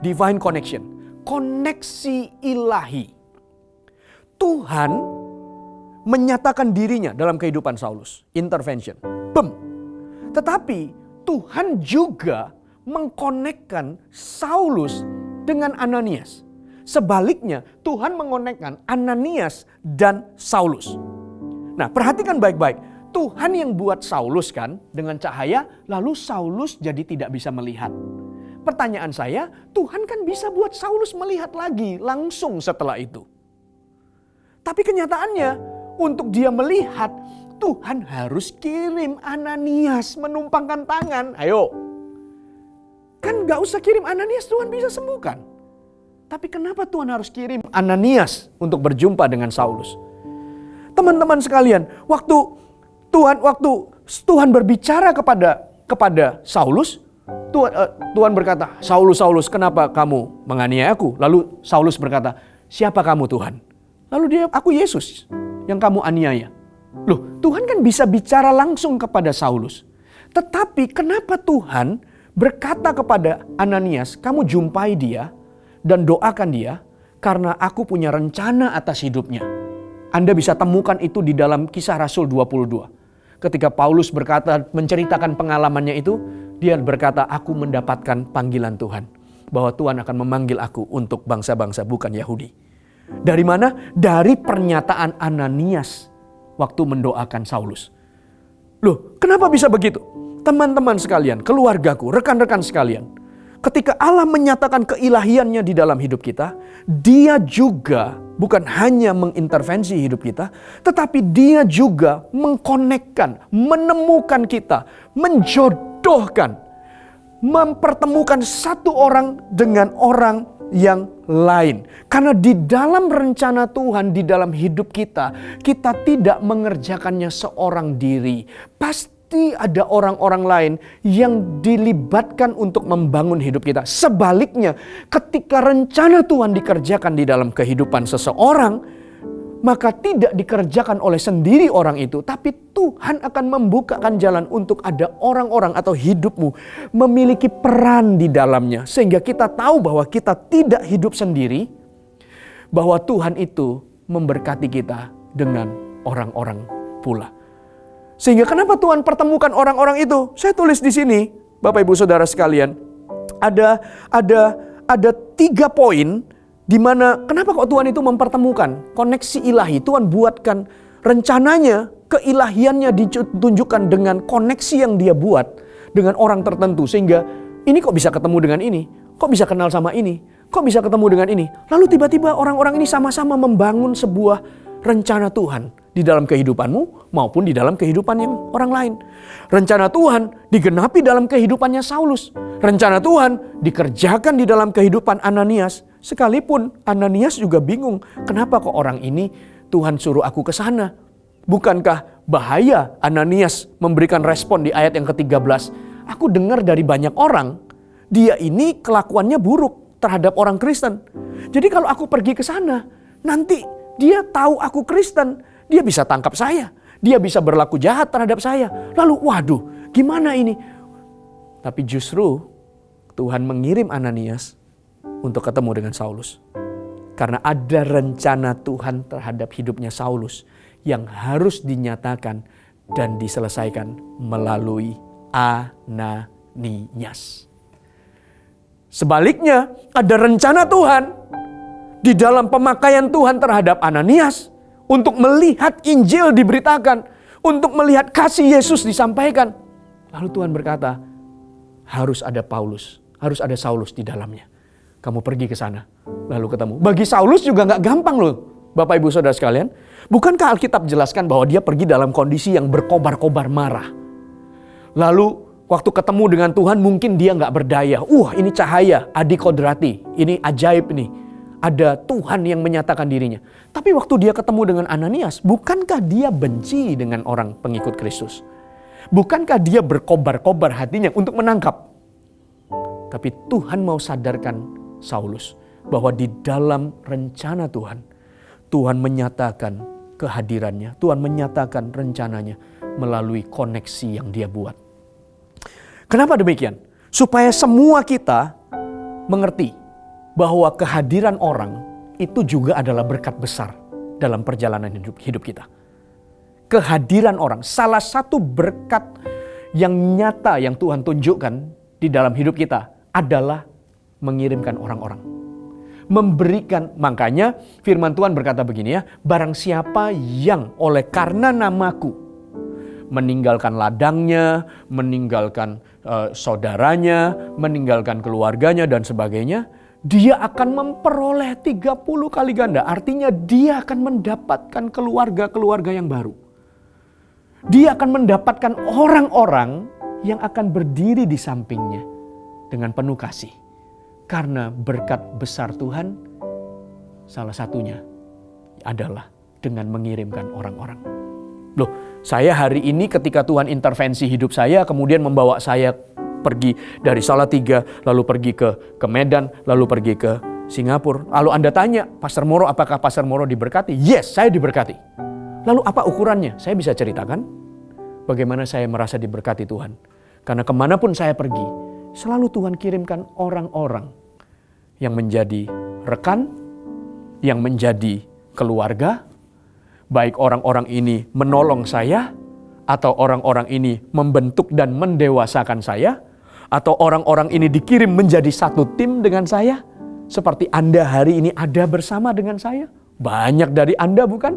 Divine connection, koneksi ilahi. Tuhan menyatakan dirinya dalam kehidupan Saulus, intervention, Tetapi Tuhan juga mengkonekkan Saulus dengan Ananias. Sebaliknya, Tuhan mengonekkan Ananias dan Saulus. Nah, perhatikan baik-baik. Tuhan yang buat Saulus kan dengan cahaya, lalu Saulus jadi tidak bisa melihat. Pertanyaan saya, Tuhan kan bisa buat Saulus melihat lagi langsung setelah itu. Tapi kenyataannya, untuk dia melihat, Tuhan harus kirim Ananias menumpangkan tangan. Ayo. Kan gak usah kirim Ananias, Tuhan bisa sembuhkan. Tapi kenapa Tuhan harus kirim Ananias untuk berjumpa dengan Saulus? Teman-teman sekalian, waktu Tuhan berbicara kepada Saulus, Tuhan berkata, Saulus, Saulus, kenapa kamu menganiaya aku? Lalu Saulus berkata, siapa kamu Tuhan? Lalu aku Yesus yang kamu aniaya. Loh, Tuhan kan bisa bicara langsung kepada Saulus. Tetapi kenapa Tuhan berkata kepada Ananias, kamu jumpai dia dan doakan dia karena aku punya rencana atas hidupnya. Anda bisa temukan itu di dalam Kisah Rasul 22. Ketika Paulus berkata, menceritakan pengalamannya itu, dia berkata, aku mendapatkan panggilan Tuhan. Bahwa Tuhan akan memanggil aku untuk bangsa-bangsa bukan Yahudi. Dari mana? Dari pernyataan Ananias waktu mendoakan Saulus. Loh, kenapa bisa begitu? Teman-teman sekalian, keluargaku, rekan-rekan sekalian. Ketika Allah menyatakan keilahiannya di dalam hidup kita, Dia juga bukan hanya mengintervensi hidup kita, tetapi Dia juga mengkonekkan, menemukan kita, menjodohkan, mempertemukan satu orang dengan orang yang lain. Karena di dalam rencana Tuhan di dalam hidup kita, kita tidak mengerjakannya seorang diri. Pasti ada orang-orang lain yang dilibatkan untuk membangun hidup kita. Sebaliknya, ketika rencana Tuhan dikerjakan di dalam kehidupan seseorang, maka tidak dikerjakan oleh sendiri orang itu, tapi Tuhan akan membukakan jalan untuk ada orang-orang atau hidupmu memiliki peran di dalamnya. Sehingga kita tahu bahwa kita tidak hidup sendiri, bahwa Tuhan itu memberkati kita dengan orang-orang pula. Sehingga kenapa Tuhan pertemukan orang-orang itu? Saya tulis di sini, Bapak Ibu Saudara sekalian, ada 3 poin. Di mana kenapa kok Tuhan itu mempertemukan koneksi ilahi? Tuhan buatkan rencananya, keilahiannya ditunjukkan dengan koneksi yang Dia buat dengan orang tertentu. Sehingga ini kok bisa ketemu dengan ini? Kok bisa kenal sama ini? Kok bisa ketemu dengan ini? Lalu tiba-tiba orang-orang ini sama-sama membangun sebuah rencana Tuhan di dalam kehidupanmu maupun di dalam kehidupan yang orang lain. Rencana Tuhan digenapi dalam kehidupannya Saulus. Rencana Tuhan dikerjakan di dalam kehidupan Ananias. Sekalipun Ananias juga bingung, kenapa kok orang ini Tuhan suruh aku ke sana? Bukankah bahaya Ananias memberikan respon di ayat yang ke-13? Aku dengar dari banyak orang, dia ini kelakuannya buruk terhadap orang Kristen. Jadi kalau aku pergi ke sana, nanti dia tahu aku Kristen, dia bisa tangkap saya. Dia bisa berlaku jahat terhadap saya. Lalu waduh, gimana ini? Tapi justru Tuhan mengirim Ananias untuk ketemu dengan Saulus. Karena ada rencana Tuhan terhadap hidupnya Saulus yang harus dinyatakan dan diselesaikan melalui Ananias. Sebaliknya, ada rencana Tuhan di dalam pemakaian Tuhan terhadap Ananias untuk melihat Injil diberitakan, untuk melihat kasih Yesus disampaikan. Lalu Tuhan berkata, harus ada Paulus, harus ada Saulus di dalamnya. Kamu pergi ke sana, lalu ketemu. Bagi Saulus juga gak gampang loh, Bapak Ibu Saudara sekalian. Bukankah Alkitab jelaskan bahwa dia pergi dalam kondisi yang berkobar-kobar marah. Lalu waktu ketemu dengan Tuhan mungkin dia gak berdaya. Ini cahaya, adi kodrati, ini ajaib nih. Ada Tuhan yang menyatakan dirinya. Tapi waktu dia ketemu dengan Ananias, bukankah dia benci dengan orang pengikut Kristus? Bukankah dia berkobar-kobar hatinya untuk menangkap? Tapi Tuhan mau sadarkan Saulus bahwa di dalam rencana Tuhan, Tuhan menyatakan kehadirannya, Tuhan menyatakan rencananya melalui koneksi yang dia buat. Kenapa demikian? Supaya semua kita mengerti bahwa kehadiran orang itu juga adalah berkat besar dalam perjalanan hidup kita. Kehadiran orang, salah satu berkat yang nyata yang Tuhan tunjukkan di dalam hidup kita adalah mengirimkan orang-orang. Memberikan, makanya firman Tuhan berkata begini ya, barang siapa yang oleh karena namaku meninggalkan ladangnya, meninggalkan saudaranya, meninggalkan keluarganya dan sebagainya, dia akan memperoleh 30 kali ganda. Artinya dia akan mendapatkan keluarga-keluarga yang baru. Dia akan mendapatkan orang-orang yang akan berdiri di sampingnya dengan penuh kasih. Karena berkat besar Tuhan, salah satunya adalah dengan mengirimkan orang-orang. Loh, saya hari ini ketika Tuhan intervensi hidup saya, kemudian membawa saya pergi dari Salatiga, lalu pergi ke Medan, lalu pergi ke Singapura. Lalu Anda tanya, Pastor Moro, apakah Pastor Moro diberkati? Yes, saya diberkati. Lalu apa ukurannya? Saya bisa ceritakan bagaimana saya merasa diberkati Tuhan. Karena kemanapun saya pergi, selalu Tuhan kirimkan orang-orang yang menjadi rekan, yang menjadi keluarga. Baik orang-orang ini menolong saya, atau orang-orang ini membentuk dan mendewasakan saya, atau orang-orang ini dikirim menjadi satu tim dengan saya. Seperti Anda hari ini ada bersama dengan saya. Banyak dari Anda bukan?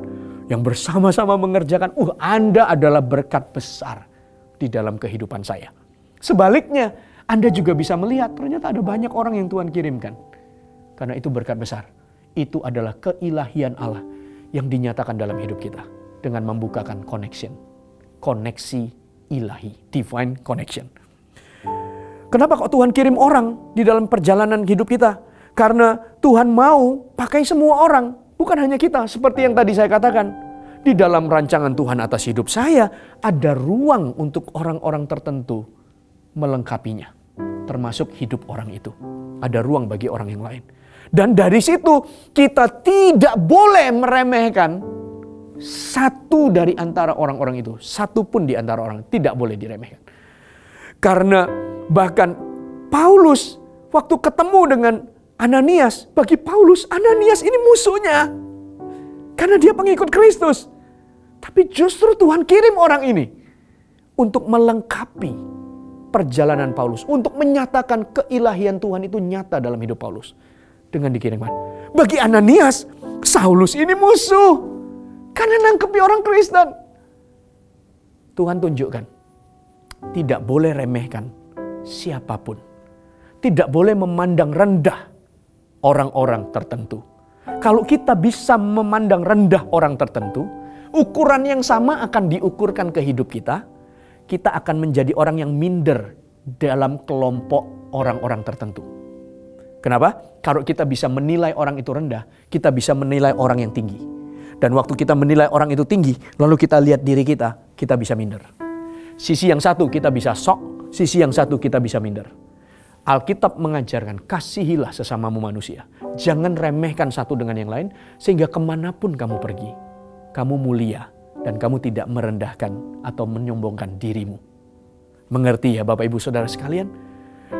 Yang bersama-sama mengerjakan, Anda adalah berkat besar di dalam kehidupan saya. Sebaliknya, Anda juga bisa melihat ternyata ada banyak orang yang Tuhan kirimkan. Karena itu berkat besar. Itu adalah keilahian Allah yang dinyatakan dalam hidup kita. Dengan membukakan connection. Koneksi ilahi. Divine connection. Kenapa kok Tuhan kirim orang di dalam perjalanan hidup kita? Karena Tuhan mau pakai semua orang. Bukan hanya kita. Seperti yang tadi saya katakan. Di dalam rancangan Tuhan atas hidup saya, ada ruang untuk orang-orang tertentu melengkapinya. Termasuk hidup orang itu. Ada ruang bagi orang yang lain. Dan dari situ kita tidak boleh meremehkan satu dari antara orang-orang itu. Satu pun di antara orang tidak boleh diremehkan. Karena bahkan Paulus waktu ketemu dengan Ananias, bagi Paulus Ananias ini musuhnya. Karena dia pengikut Kristus. Tapi justru Tuhan kirim orang ini untuk melengkapi perjalanan Paulus. Untuk menyatakan keilahian Tuhan itu nyata dalam hidup Paulus. Dengan dikirimkan. Bagi Ananias, Saulus ini musuh. Karena nangkepi orang Kristen. Tuhan tunjukkan. Tidak boleh remehkan siapapun. Tidak boleh memandang rendah orang-orang tertentu. Kalau kita bisa memandang rendah orang tertentu, ukuran yang sama akan diukurkan ke hidup kita. Kita akan menjadi orang yang minder dalam kelompok orang-orang tertentu. Kenapa? Kalau kita bisa menilai orang itu rendah, kita bisa menilai orang yang tinggi. Dan waktu kita menilai orang itu tinggi, lalu kita lihat diri kita bisa minder. Sisi yang satu kita bisa sok, sisi yang satu kita bisa minder. Alkitab mengajarkan kasihilah sesamamu manusia. Jangan remehkan satu dengan yang lain sehingga kemanapun kamu pergi, kamu mulia dan kamu tidak merendahkan atau menyombongkan dirimu. Mengerti ya Bapak Ibu Saudara sekalian?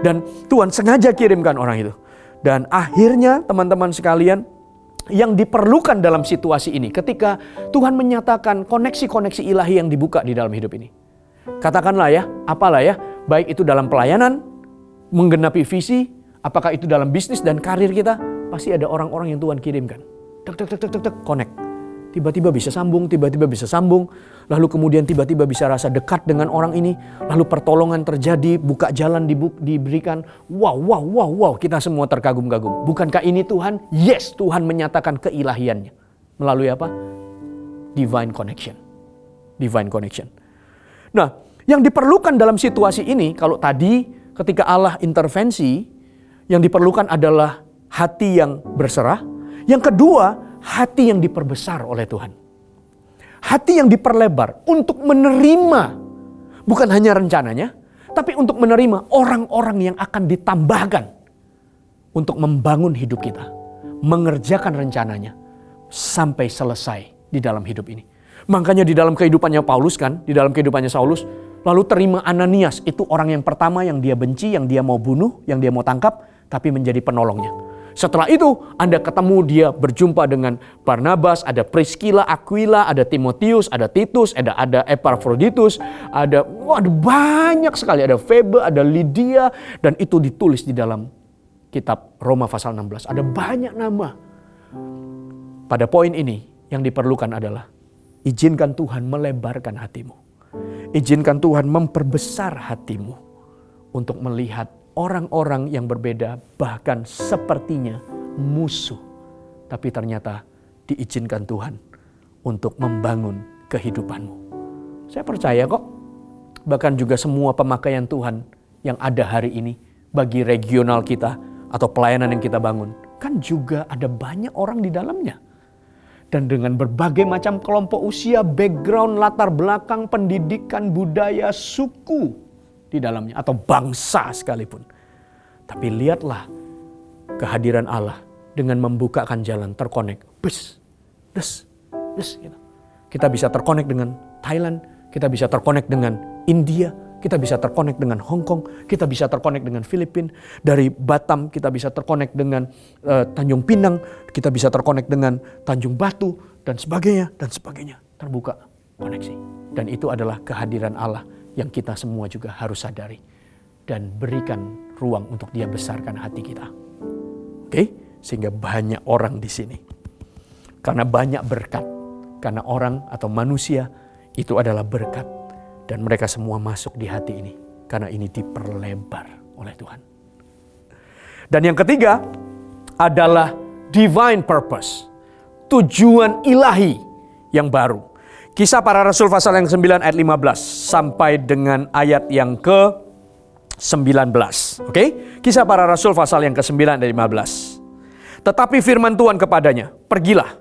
Dan Tuhan sengaja kirimkan orang itu. Dan akhirnya teman-teman sekalian, yang diperlukan dalam situasi ini ketika Tuhan menyatakan koneksi-koneksi ilahi yang dibuka di dalam hidup ini. Katakanlah ya, apalah ya, baik itu dalam pelayanan, menggenapi visi, apakah itu dalam bisnis dan karir kita, pasti ada orang-orang yang Tuhan kirimkan. Connect. Tiba-tiba bisa sambung, lalu kemudian tiba-tiba bisa rasa dekat dengan orang ini, lalu pertolongan terjadi, buka jalan diberikan. Wow, kita semua terkagum-kagum. Bukankah ini Tuhan? Yes, Tuhan menyatakan keilahiannya. Melalui apa? Divine connection. Nah, yang diperlukan dalam situasi ini, kalau tadi ketika Allah intervensi, yang diperlukan adalah hati yang berserah. Yang kedua, hati yang diperbesar oleh Tuhan. Hati yang diperlebar untuk menerima bukan hanya rencananya, tapi untuk menerima orang-orang yang akan ditambahkan untuk membangun hidup kita, mengerjakan rencananya sampai selesai di dalam hidup ini. Makanya di dalam kehidupannya Paulus kan, di dalam kehidupannya Saulus, lalu terima Ananias, itu orang yang pertama yang dia benci, yang dia mau bunuh, yang dia mau tangkap, tapi menjadi penolongnya. Setelah itu Anda ketemu dia berjumpa dengan Barnabas, ada Priscilla, Aquila, ada Timotius, ada Titus, ada Epaphroditus, ada banyak sekali, ada Febe, ada Lydia, dan itu ditulis di dalam kitab Roma pasal 16. Ada banyak nama. Pada poin ini yang diperlukan adalah izinkan Tuhan melebarkan hatimu. Izinkan Tuhan memperbesar hatimu untuk melihat orang-orang yang berbeda, bahkan sepertinya musuh. Tapi ternyata diizinkan Tuhan untuk membangun kehidupanmu. Saya percaya kok, bahkan juga semua pemakaian Tuhan yang ada hari ini bagi regional kita atau pelayanan yang kita bangun, kan juga ada banyak orang di dalamnya. Dan dengan berbagai macam kelompok usia, background, latar belakang, pendidikan, budaya, suku di dalamnya, atau bangsa sekalipun. Tapi lihatlah kehadiran Allah dengan membukakan jalan terkonek. Gitu. Kita bisa terkonek dengan Thailand, kita bisa terkonek dengan India, kita bisa terkonek dengan Hong Kong, kita bisa terkonek dengan Filipina, dari Batam kita bisa terkonek dengan Tanjung Pinang, kita bisa terkonek dengan Tanjung Batu, dan sebagainya. Terbuka koneksi. Dan itu adalah kehadiran Allah yang kita semua juga harus sadari. Dan berikan ruang untuk dia besarkan hati kita. Oke? Sehingga banyak orang di sini. Karena banyak berkat. Karena orang atau manusia itu adalah berkat. Dan mereka semua masuk di hati ini. Karena ini diperlebar oleh Tuhan. Dan yang ketiga adalah divine purpose. Tujuan ilahi yang baru. Kisah Para Rasul pasal yang 9 ayat 15 sampai dengan ayat yang ke-19. Oke? Kisah Para Rasul pasal yang ke-9 ayat 15. Tetapi firman Tuhan kepadanya, pergilah,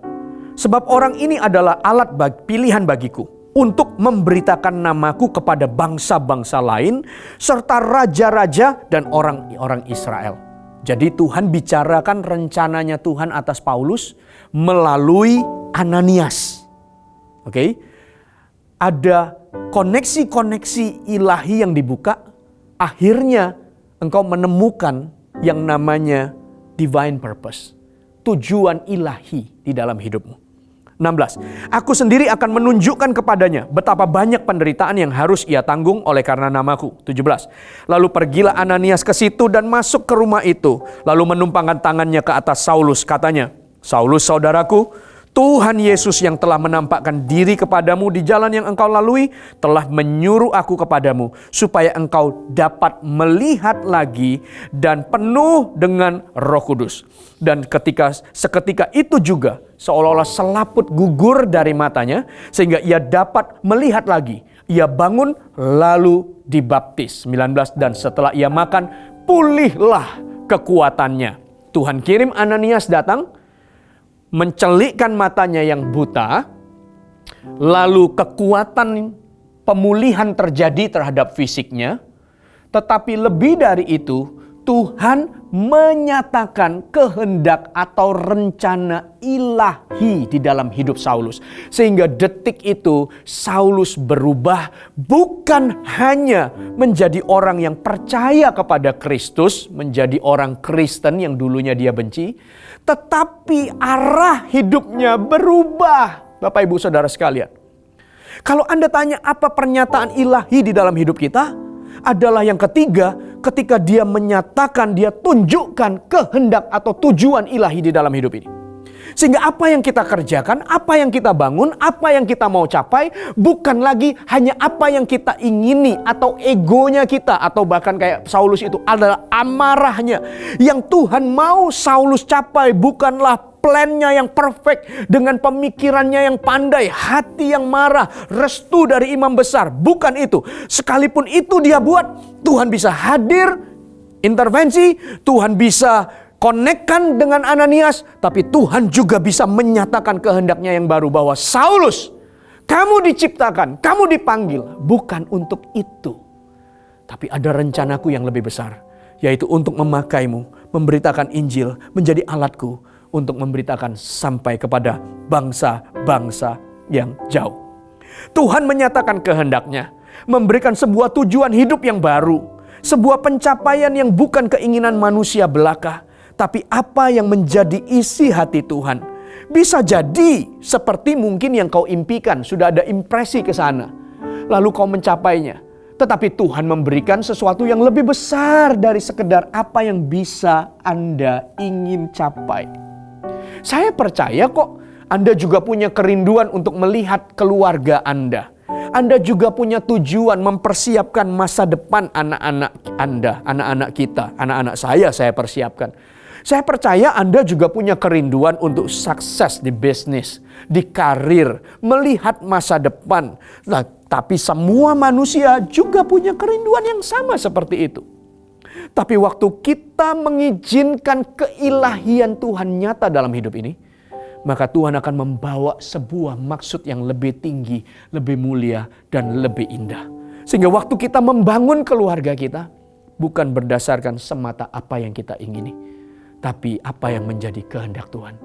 sebab orang ini adalah alat pilihan bagiku untuk memberitakan namaku kepada bangsa-bangsa lain serta raja-raja dan orang-orang Israel. Jadi Tuhan bicarakan rencananya Tuhan atas Paulus melalui Ananias. Oke? Ada koneksi-koneksi ilahi yang dibuka, akhirnya engkau menemukan yang namanya divine purpose. Tujuan ilahi di dalam hidupmu. 16. Aku sendiri akan menunjukkan kepadanya betapa banyak penderitaan yang harus ia tanggung oleh karena namaku. 17. Lalu pergilah Ananias ke situ dan masuk ke rumah itu. Lalu menumpangkan tangannya ke atas Saulus. Katanya, Saulus saudaraku, Tuhan Yesus yang telah menampakkan diri kepadamu di jalan yang engkau lalui telah menyuruh aku kepadamu supaya engkau dapat melihat lagi dan penuh dengan Roh Kudus. Dan seketika itu juga seolah-olah selaput gugur dari matanya sehingga ia dapat melihat lagi. Ia bangun lalu dibaptis. 19. Dan setelah ia makan pulihlah kekuatannya. Tuhan kirim Ananias datang, mencelikkan matanya yang buta, lalu kekuatan pemulihan terjadi terhadap fisiknya, tetapi lebih dari itu, Tuhan menyatakan kehendak atau rencana ilahi di dalam hidup Saulus. Sehingga detik itu Saulus berubah, bukan hanya menjadi orang yang percaya kepada Kristus, menjadi orang Kristen yang dulunya dia benci, tetapi arah hidupnya berubah. Bapak Ibu Saudara sekalian, kalau Anda tanya apa pernyataan ilahi di dalam hidup kita, adalah yang ketiga, ketika dia menyatakan, dia tunjukkan kehendak atau tujuan ilahi di dalam hidup ini. Sehingga apa yang kita kerjakan, apa yang kita bangun, apa yang kita mau capai, bukan lagi hanya apa yang kita ingini atau egonya kita, atau bahkan kayak Saulus itu adalah amarahnya. Yang Tuhan mau Saulus capai bukanlah plannya yang perfect dengan pemikirannya yang pandai, hati yang marah, restu dari imam besar. Bukan itu. Sekalipun itu dia buat, Tuhan bisa hadir, intervensi, Tuhan bisa konekkan dengan Ananias, tapi Tuhan juga bisa menyatakan kehendaknya yang baru bahwa Saulus, kamu diciptakan, kamu dipanggil bukan untuk itu. Tapi ada rencanaku yang lebih besar, yaitu untuk memakaimu, memberitakan Injil, menjadi alatku untuk memberitakan sampai kepada bangsa-bangsa yang jauh. Tuhan menyatakan kehendaknya, memberikan sebuah tujuan hidup yang baru, sebuah pencapaian yang bukan keinginan manusia belaka, tapi apa yang menjadi isi hati Tuhan. Bisa jadi seperti mungkin yang kau impikan, sudah ada impresi ke sana, lalu kau mencapainya. Tetapi Tuhan memberikan sesuatu yang lebih besar dari sekedar apa yang bisa Anda ingin capai. Saya percaya kok Anda juga punya kerinduan untuk melihat keluarga Anda. Anda juga punya tujuan mempersiapkan masa depan anak-anak Anda, anak-anak kita, anak-anak saya persiapkan. Saya percaya Anda juga punya kerinduan untuk sukses di bisnis, di karir, melihat masa depan. Nah, tapi semua manusia juga punya kerinduan yang sama seperti itu. Tapi waktu kita mengizinkan keilahian Tuhan nyata dalam hidup ini, maka Tuhan akan membawa sebuah maksud yang lebih tinggi, lebih mulia, dan lebih indah. Sehingga waktu kita membangun keluarga kita, bukan berdasarkan semata apa yang kita ingini, tapi apa yang menjadi kehendak Tuhan.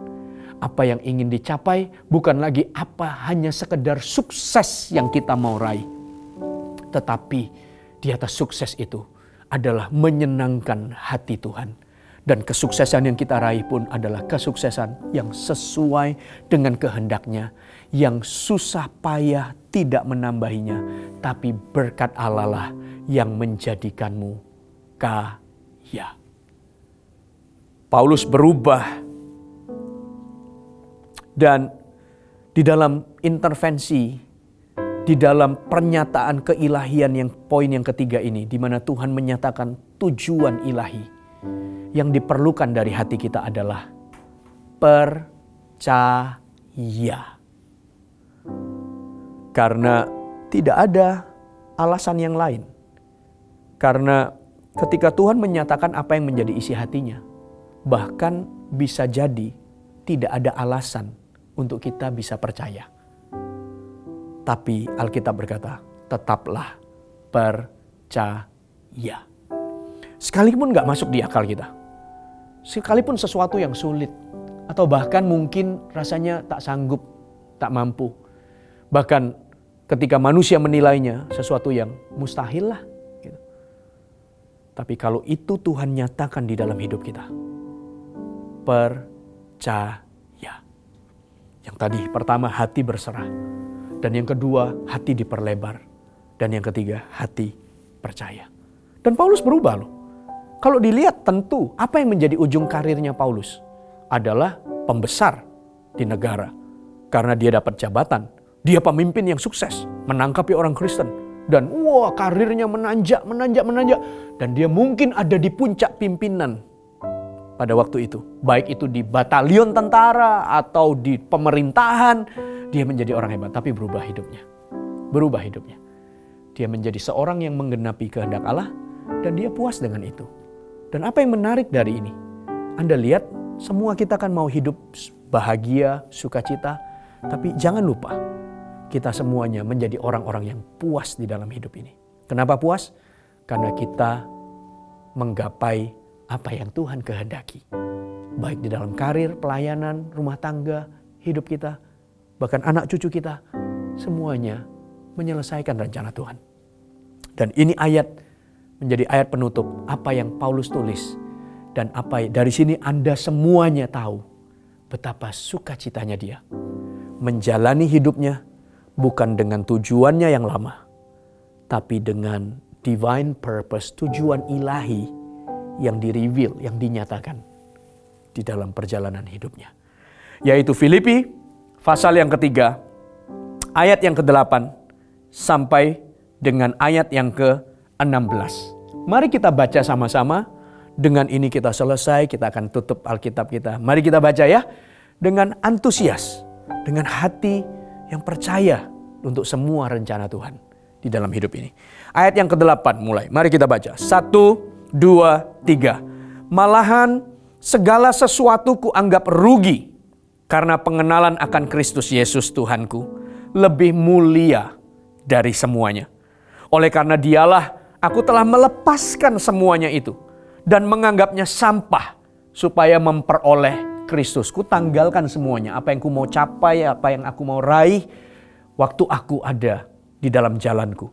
Apa yang ingin dicapai bukan lagi apa hanya sekedar sukses yang kita mau raih. Tetapi di atas sukses itu adalah menyenangkan hati Tuhan. Dan kesuksesan yang kita raih pun adalah kesuksesan yang sesuai dengan kehendaknya. Yang susah payah tidak menambahinya, tapi berkat Allah lah yang menjadikanmu kaya. Paulus berubah, dan di dalam intervensi, di dalam pernyataan keilahian yang poin yang ketiga ini, di mana Tuhan menyatakan tujuan ilahi, yang diperlukan dari hati kita adalah percaya. Karena tidak ada alasan yang lain. Karena ketika Tuhan menyatakan apa yang menjadi isi hatinya, bahkan bisa jadi tidak ada alasan untuk kita bisa percaya. Tapi Alkitab berkata, tetaplah percaya. Sekalipun gak masuk di akal kita. Sekalipun sesuatu yang sulit. Atau bahkan mungkin rasanya tak sanggup, tak mampu. Bahkan ketika manusia menilainya sesuatu yang mustahil lah. Gitu. Tapi kalau itu Tuhan nyatakan di dalam hidup kita, percaya. Yang tadi pertama hati berserah. Dan yang kedua hati diperlebar. Dan yang ketiga hati percaya. Dan Paulus berubah loh. Kalau dilihat tentu apa yang menjadi ujung karirnya Paulus adalah pembesar di negara. Karena dia dapat jabatan. Dia pemimpin yang sukses. Menangkapi orang Kristen. Dan karirnya menanjak. Dan dia mungkin ada di puncak pimpinan pada waktu itu. Baik itu di batalion tentara atau di pemerintahan. Dia menjadi orang hebat, tapi berubah hidupnya. Berubah hidupnya. Dia menjadi seorang yang menggenapi kehendak Allah, dan dia puas dengan itu. Dan apa yang menarik dari ini? Anda lihat, semua kita kan mau hidup bahagia, sukacita. Tapi jangan lupa, kita semuanya menjadi orang-orang yang puas di dalam hidup ini. Kenapa puas? Karena kita menggapai apa yang Tuhan kehendaki. Baik di dalam karir, pelayanan, rumah tangga, hidup kita, bahkan anak cucu kita, semuanya menyelesaikan rencana Tuhan. Dan ini ayat menjadi ayat penutup apa yang Paulus tulis. Dan dari sini Anda semuanya tahu betapa sukacitanya dia menjalani hidupnya bukan dengan tujuannya yang lama, tapi dengan divine purpose, tujuan ilahi yang di-reveal, yang dinyatakan di dalam perjalanan hidupnya. Yaitu Filipi pasal yang ketiga, ayat yang ke-8 sampai dengan ayat yang ke-16. Mari kita baca sama-sama. Dengan ini kita selesai, kita akan tutup Alkitab kita. Mari kita baca ya, dengan antusias, dengan hati yang percaya untuk semua rencana Tuhan di dalam hidup ini. Ayat yang ke-8 mulai, mari kita baca. 1, 2, 3. Malahan segala sesuatu kuanggap rugi karena pengenalan akan Kristus Yesus Tuhanku lebih mulia dari semuanya. Oleh karena dialah aku telah melepaskan semuanya itu dan menganggapnya sampah supaya memperoleh Kristus. Ku tanggalkan semuanya, apa yang ku mau capai, apa yang aku mau raih waktu aku ada di dalam jalanku.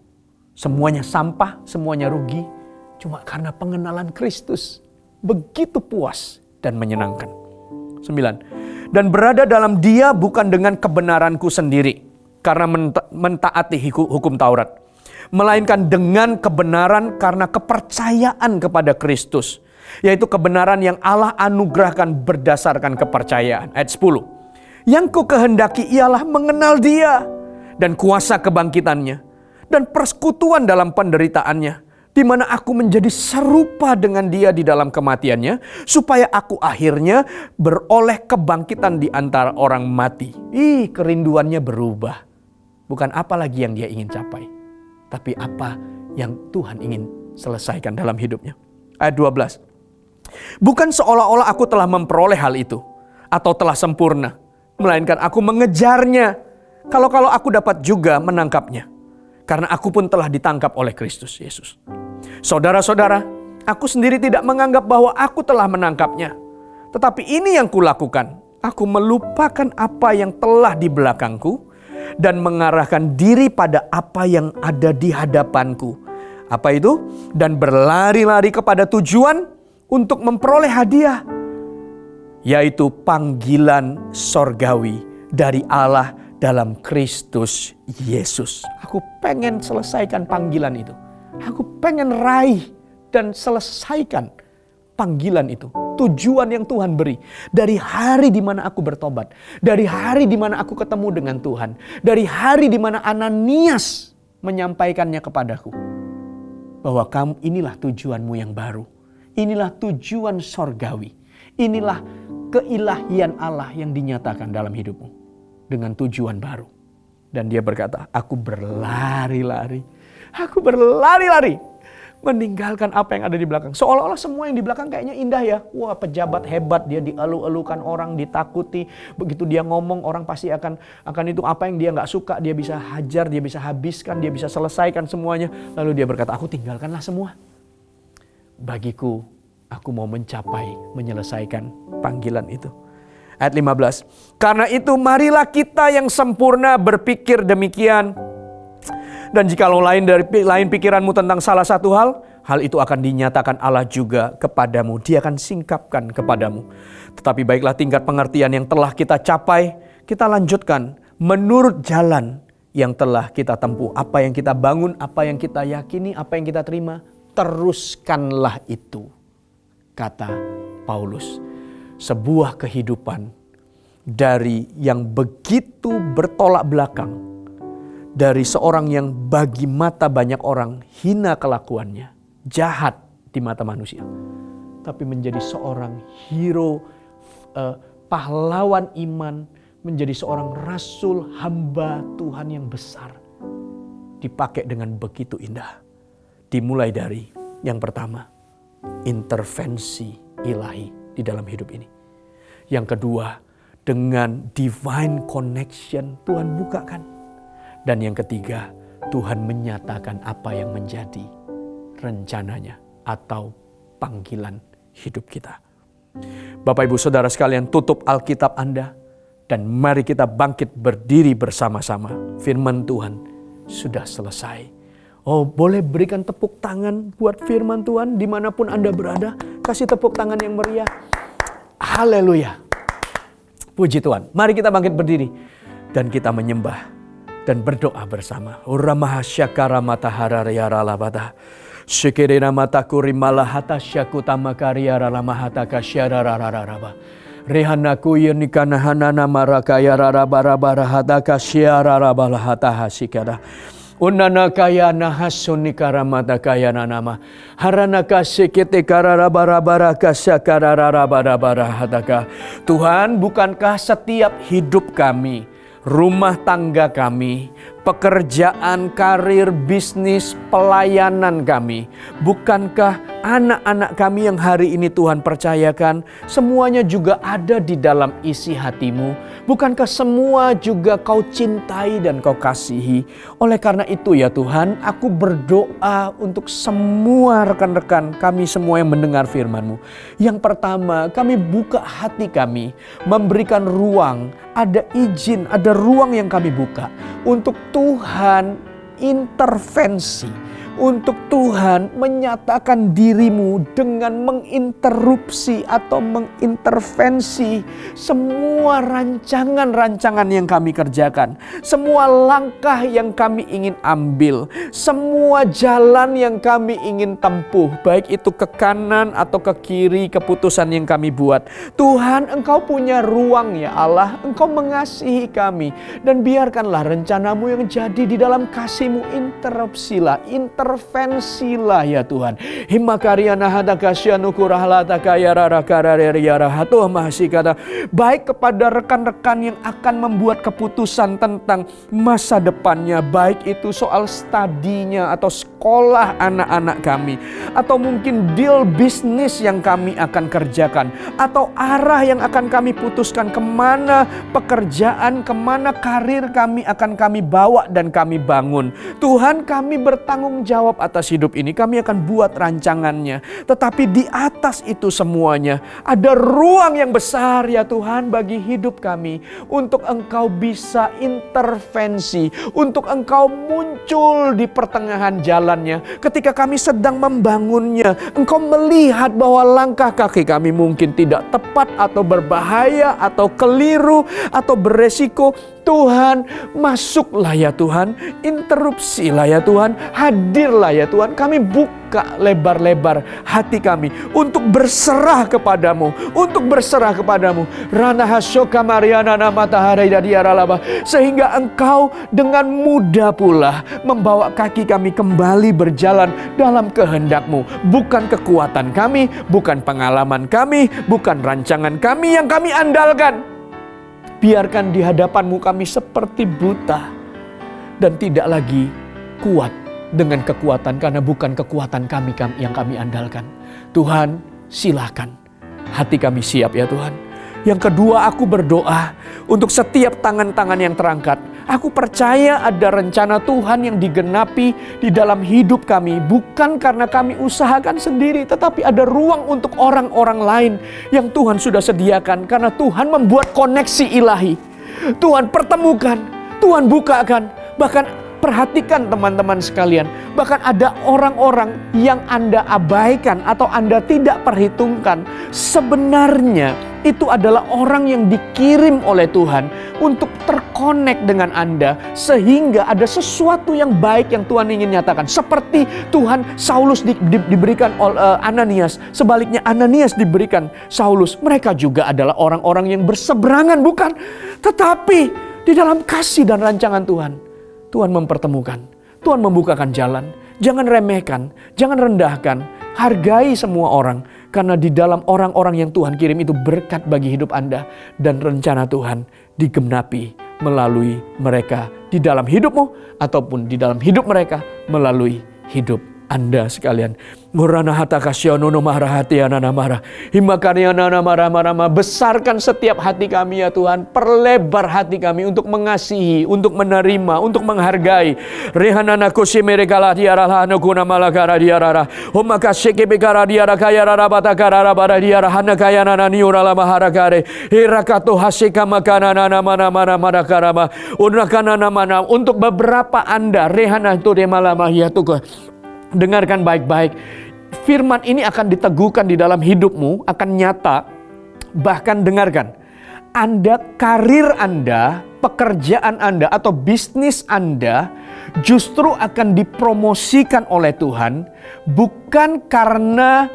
Semuanya sampah, semuanya rugi, cuma karena pengenalan Kristus. Begitu puas dan menyenangkan. 9. Dan berada dalam Dia bukan dengan kebenaranku sendiri karena mentaati hukum Taurat, melainkan dengan kebenaran karena kepercayaan kepada Kristus, yaitu kebenaran yang Allah anugerahkan berdasarkan kepercayaan. Ayat 10. Yang ku kehendaki ialah mengenal Dia dan kuasa kebangkitannya dan persekutuan dalam penderitaannya, di mana aku menjadi serupa dengan Dia di dalam kematiannya, supaya aku akhirnya beroleh kebangkitan di antara orang mati. Kerinduannya berubah. Bukan apa lagi yang dia ingin capai, tapi apa yang Tuhan ingin selesaikan dalam hidupnya. Ayat 12. Bukan seolah-olah aku telah memperoleh hal itu atau telah sempurna, melainkan aku mengejarnya. Kalau aku dapat juga menangkapnya, karena aku pun telah ditangkap oleh Kristus Yesus. Saudara-saudara, aku sendiri tidak menganggap bahwa aku telah menangkapnya. Tetapi ini yang kulakukan. Aku melupakan apa yang telah di belakangku dan mengarahkan diri pada apa yang ada di hadapanku. Apa itu? Dan berlari-lari kepada tujuan untuk memperoleh hadiah, yaitu panggilan sorgawi dari Allah dalam Kristus Yesus. Aku pengen selesaikan panggilan itu. Aku pengen raih dan selesaikan panggilan itu. Tujuan yang Tuhan beri. Dari hari di mana aku bertobat. Dari hari di mana aku ketemu dengan Tuhan. Dari hari di mana Ananias menyampaikannya kepadaku. Bahwa kamu inilah tujuanmu yang baru. Inilah tujuan sorgawi. Inilah keilahian Allah yang dinyatakan dalam hidupmu. Dengan tujuan baru. Dan dia berkata, aku berlari-lari. Aku berlari-lari meninggalkan apa yang ada di belakang. Seolah-olah semua yang di belakang kayaknya indah ya. Wah, pejabat hebat, dia dielu-elukan orang, ditakuti. Begitu dia ngomong, orang pasti akan itu apa yang dia gak suka. Dia bisa hajar, dia bisa habiskan, dia bisa selesaikan semuanya. Lalu dia berkata, aku tinggalkanlah semua. Bagiku, aku mau menyelesaikan panggilan itu. Ayat 15. Karena itu marilah kita yang sempurna berpikir demikian. Dan jikalau lain pikiranmu tentang salah satu hal itu akan dinyatakan Allah juga kepadamu. Dia akan singkapkan kepadamu. Tetapi baiklah tingkat pengertian yang telah kita capai, kita lanjutkan menurut jalan yang telah kita tempuh. Apa yang kita bangun, apa yang kita yakini, apa yang kita terima, teruskanlah itu. Kata Paulus, sebuah kehidupan dari yang begitu bertolak belakang. Dari seorang yang bagi mata banyak orang hina kelakuannya, jahat di mata manusia. Tapi menjadi seorang hero, pahlawan iman, menjadi seorang rasul hamba Tuhan yang besar. Dipakai dengan begitu indah. Dimulai dari yang pertama, intervensi ilahi di dalam hidup ini. Yang kedua, dengan divine connection Tuhan bukakan. Dan yang ketiga, Tuhan menyatakan apa yang menjadi rencananya atau panggilan hidup kita. Bapak Ibu Saudara sekalian, tutup Alkitab Anda dan mari kita bangkit berdiri bersama-sama. Firman Tuhan sudah selesai. Oh, boleh berikan tepuk tangan buat firman Tuhan dimanapun Anda berada. Kasih tepuk tangan yang meriah. Haleluya. Puji Tuhan. Mari kita bangkit berdiri dan kita menyembah dan berdoa bersama. Uramahsyakara mataharariyaralabata. Syikirina mataku rimalahata syakutamakariya ralamahata kasyararararaba. Rehanaku yenikana hanana marakaya rarabarabara kasyararabalahata hasikara. Unana kaya nahasunikara matakaya nanama. Haranaka sikite kararabarabara kasyakarararabarabara hataka. Tuhan, bukankah setiap hidup kami, rumah tangga kami, pekerjaan, karir, bisnis, pelayanan kami, bukankah anak-anak kami yang hari ini Tuhan percayakan semuanya juga ada di dalam isi hatimu? Bukankah semua juga kau cintai dan kau kasihi? Oleh karena itu ya Tuhan, aku berdoa untuk semua rekan-rekan kami semua yang mendengar firman-Mu. Yang pertama, kami buka hati kami, memberikan ruang, ada izin, ada ruang yang kami buka untuk Tuhan intervensi, untuk Tuhan menyatakan dirimu dengan menginterupsi atau mengintervensi semua rancangan-rancangan yang kami kerjakan, semua langkah yang kami ingin ambil, semua jalan yang kami ingin tempuh, baik itu ke kanan atau ke kiri keputusan yang kami buat. Tuhan, Engkau punya ruang ya Allah, Engkau mengasihi kami, dan biarkanlah rencanamu yang jadi di dalam kasih-Mu. Interupsilah, intervensilah ya Tuhan. Himakariana baik kepada rekan-rekan yang akan membuat keputusan tentang masa depannya, baik itu soal studinya atau sekolah anak-anak kami, atau mungkin deal bisnis yang kami akan kerjakan, atau arah yang akan kami putuskan, kemana pekerjaan, kemana karir kami akan kami bawa dan kami bangun. Tuhan, kami bertanggung jawab atas hidup ini, kami akan buat rancangannya. Tetapi di atas itu semuanya ada ruang yang besar ya Tuhan bagi hidup kami, untuk Engkau bisa intervensi, untuk Engkau muncul di pertengahan jalannya. Ketika kami sedang membangunnya, Engkau melihat bahwa langkah kaki kami mungkin tidak tepat atau berbahaya atau keliru atau beresiko. Tuhan, masuklah ya Tuhan, interupsilah ya Tuhan, hadirlah ya Tuhan. Kami buka lebar-lebar hati kami untuk berserah kepadamu, untuk berserah kepadamu. Rana hasyoka mariana matahari dadiaralaba, sehingga Engkau dengan mudah pula membawa kaki kami kembali berjalan dalam kehendak-Mu. Bukan kekuatan kami, bukan pengalaman kami, bukan rancangan kami yang kami andalkan. Biarkan di hadapan-Mu kami seperti buta dan tidak lagi kuat dengan kekuatan, karena bukan kekuatan kami yang kami andalkan. Tuhan, silakan, hati kami siap ya Tuhan. Yang kedua, aku berdoa untuk setiap tangan-tangan yang terangkat. Aku percaya ada rencana Tuhan yang digenapi di dalam hidup kami. Bukan karena kami usahakan sendiri, tetapi ada ruang untuk orang-orang lain yang Tuhan sudah sediakan. Karena Tuhan membuat koneksi ilahi. Tuhan pertemukan, Tuhan bukakan. Bahkan perhatikan teman-teman sekalian, bahkan ada orang-orang yang Anda abaikan atau Anda tidak perhitungkan. Sebenarnya itu adalah orang yang dikirim oleh Tuhan untuk terkonek dengan Anda, sehingga ada sesuatu yang baik yang Tuhan ingin nyatakan. Seperti Tuhan Saulus diberikan Ananias, sebaliknya Ananias diberikan Saulus. Mereka juga adalah orang-orang yang berseberangan, bukan? Tetapi di dalam kasih dan rancangan Tuhan, Tuhan mempertemukan, Tuhan membukakan jalan. Jangan remehkan, jangan rendahkan, hargai semua orang. Karena di dalam orang-orang yang Tuhan kirim itu berkat bagi hidup Anda. Dan rencana Tuhan digenapi melalui mereka di dalam hidupmu, ataupun di dalam hidup mereka melalui hidup Anda sekalian. Murana hata kasyonono marah hati anana marah. Himakani anana marah marah. Besarkan setiap hati kami ya Tuhan. Perlebar hati kami untuk mengasihi, untuk menerima, untuk menghargai. Rehanana kosi merekala diarah hanukuna malakara diarah. Homakaseke bekara diarah kaya rara batakara rabara diarah hanakaya nana niura lama harakare. Hirakato haseka makana nana mana mana mana karama. Unakana mana. Untuk beberapa Anda rehana itu demalama ya Tuhan. Dengarkan baik-baik. Firman ini akan diteguhkan di dalam hidupmu, akan nyata. Bahkan dengarkan, Anda, karir Anda, pekerjaan Anda atau bisnis Anda justru akan dipromosikan oleh Tuhan, bukan karena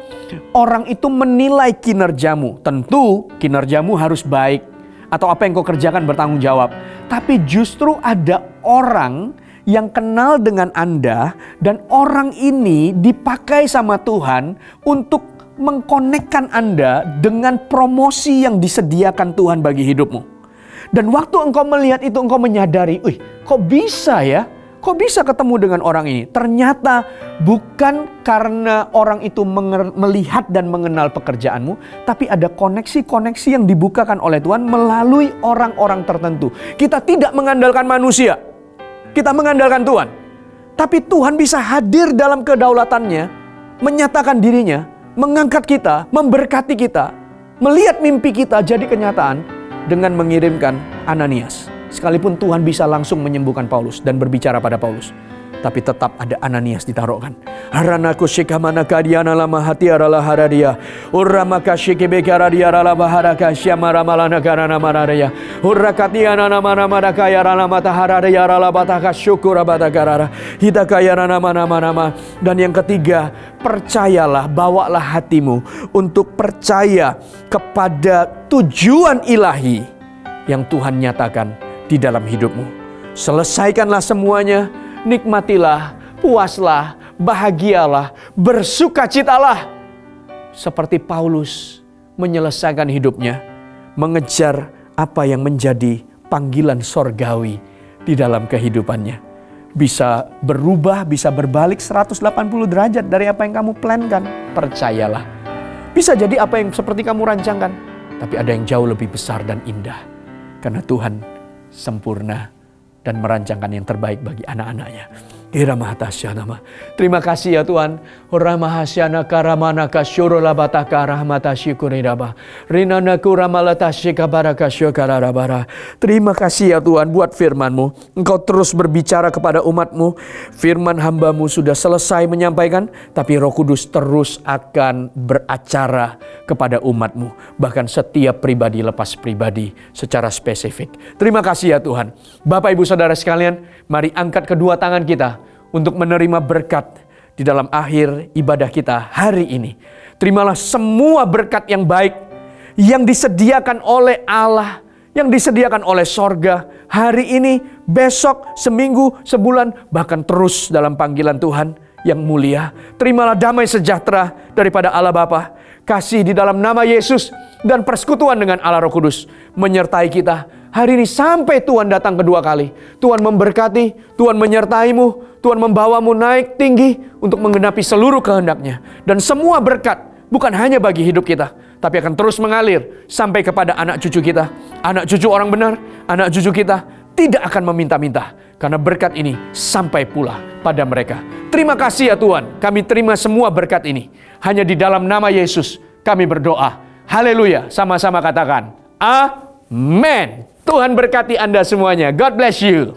orang itu menilai kinerjamu. Tentu kinerjamu harus baik atau apa yang kau kerjakan bertanggung jawab. Tapi justru ada orang yang kenal dengan Anda dan orang ini dipakai sama Tuhan untuk mengkonekkan Anda dengan promosi yang disediakan Tuhan bagi hidupmu. Dan waktu engkau melihat itu, engkau menyadari, kok bisa ya? Kok bisa ketemu dengan orang ini? Ternyata bukan karena orang itu melihat dan mengenal pekerjaanmu, tapi ada koneksi-koneksi yang dibukakan oleh Tuhan melalui orang-orang tertentu. Kita tidak mengandalkan manusia. Kita mengandalkan Tuhan. Tapi Tuhan bisa hadir dalam kedaulatannya, menyatakan dirinya, mengangkat kita, memberkati kita, melihat mimpi kita jadi kenyataan dengan mengirimkan Ananias. Sekalipun Tuhan bisa langsung menyembuhkan Paulus dan berbicara pada Paulus, tapi tetap ada Ananias ditaruhkan. Haranaku shikamana kadiana lama hati arala haradia. Uramaka shikibekara diarala baharaka syamara malana karana mararea. Urakatiana namana marakaya rala mataharaya rala bataka syukura batakarara. Hitakaya rana mana. Dan yang ketiga, percayalah, bawalah hatimu untuk percaya kepada tujuan ilahi yang Tuhan nyatakan di dalam hidupmu. Selesaikanlah semuanya, nikmatilah, puaslah, bahagialah, bersukacitalah. Seperti Paulus menyelesaikan hidupnya, mengejar apa yang menjadi panggilan sorgawi di dalam kehidupannya. Bisa berubah, bisa berbalik 180 derajat dari apa yang kamu plankan. Percayalah. Bisa jadi apa yang seperti kamu rancangkan, tapi ada yang jauh lebih besar dan indah. Karena Tuhan sempurna dan merancangkan yang terbaik bagi anak-anaknya. Terima kasih ya Tuhan. Terima kasih ya Tuhan buat firman-Mu. Engkau terus berbicara kepada umat-Mu. Firman hamba-Mu sudah selesai menyampaikan, tapi Roh Kudus terus akan beracara kepada umat-Mu. Bahkan setiap pribadi lepas pribadi secara spesifik. Terima kasih ya Tuhan. Bapak Ibu Saudara sekalian, mari angkat kedua tangan kita untuk menerima berkat di dalam akhir ibadah kita hari ini. Terimalah semua berkat yang baik yang disediakan oleh Allah, yang disediakan oleh sorga hari ini, besok, seminggu, sebulan, bahkan terus dalam panggilan Tuhan yang mulia. Terimalah damai sejahtera daripada Allah Bapa, kasih di dalam nama Yesus, dan persekutuan dengan Allah Roh Kudus menyertai kita hari ini sampai Tuhan datang kedua kali. Tuhan memberkati, Tuhan menyertaimu, Tuhan membawamu naik tinggi untuk menggenapi seluruh kehendak-Nya. Dan semua berkat bukan hanya bagi hidup kita, tapi akan terus mengalir sampai kepada anak cucu kita. Anak cucu orang benar, anak cucu kita tidak akan meminta-minta, karena berkat ini sampai pula pada mereka. Terima kasih ya Tuhan, kami terima semua berkat ini. Hanya di dalam nama Yesus kami berdoa. Haleluya, sama-sama katakan amin. Tuhan berkati Anda semuanya. God bless you.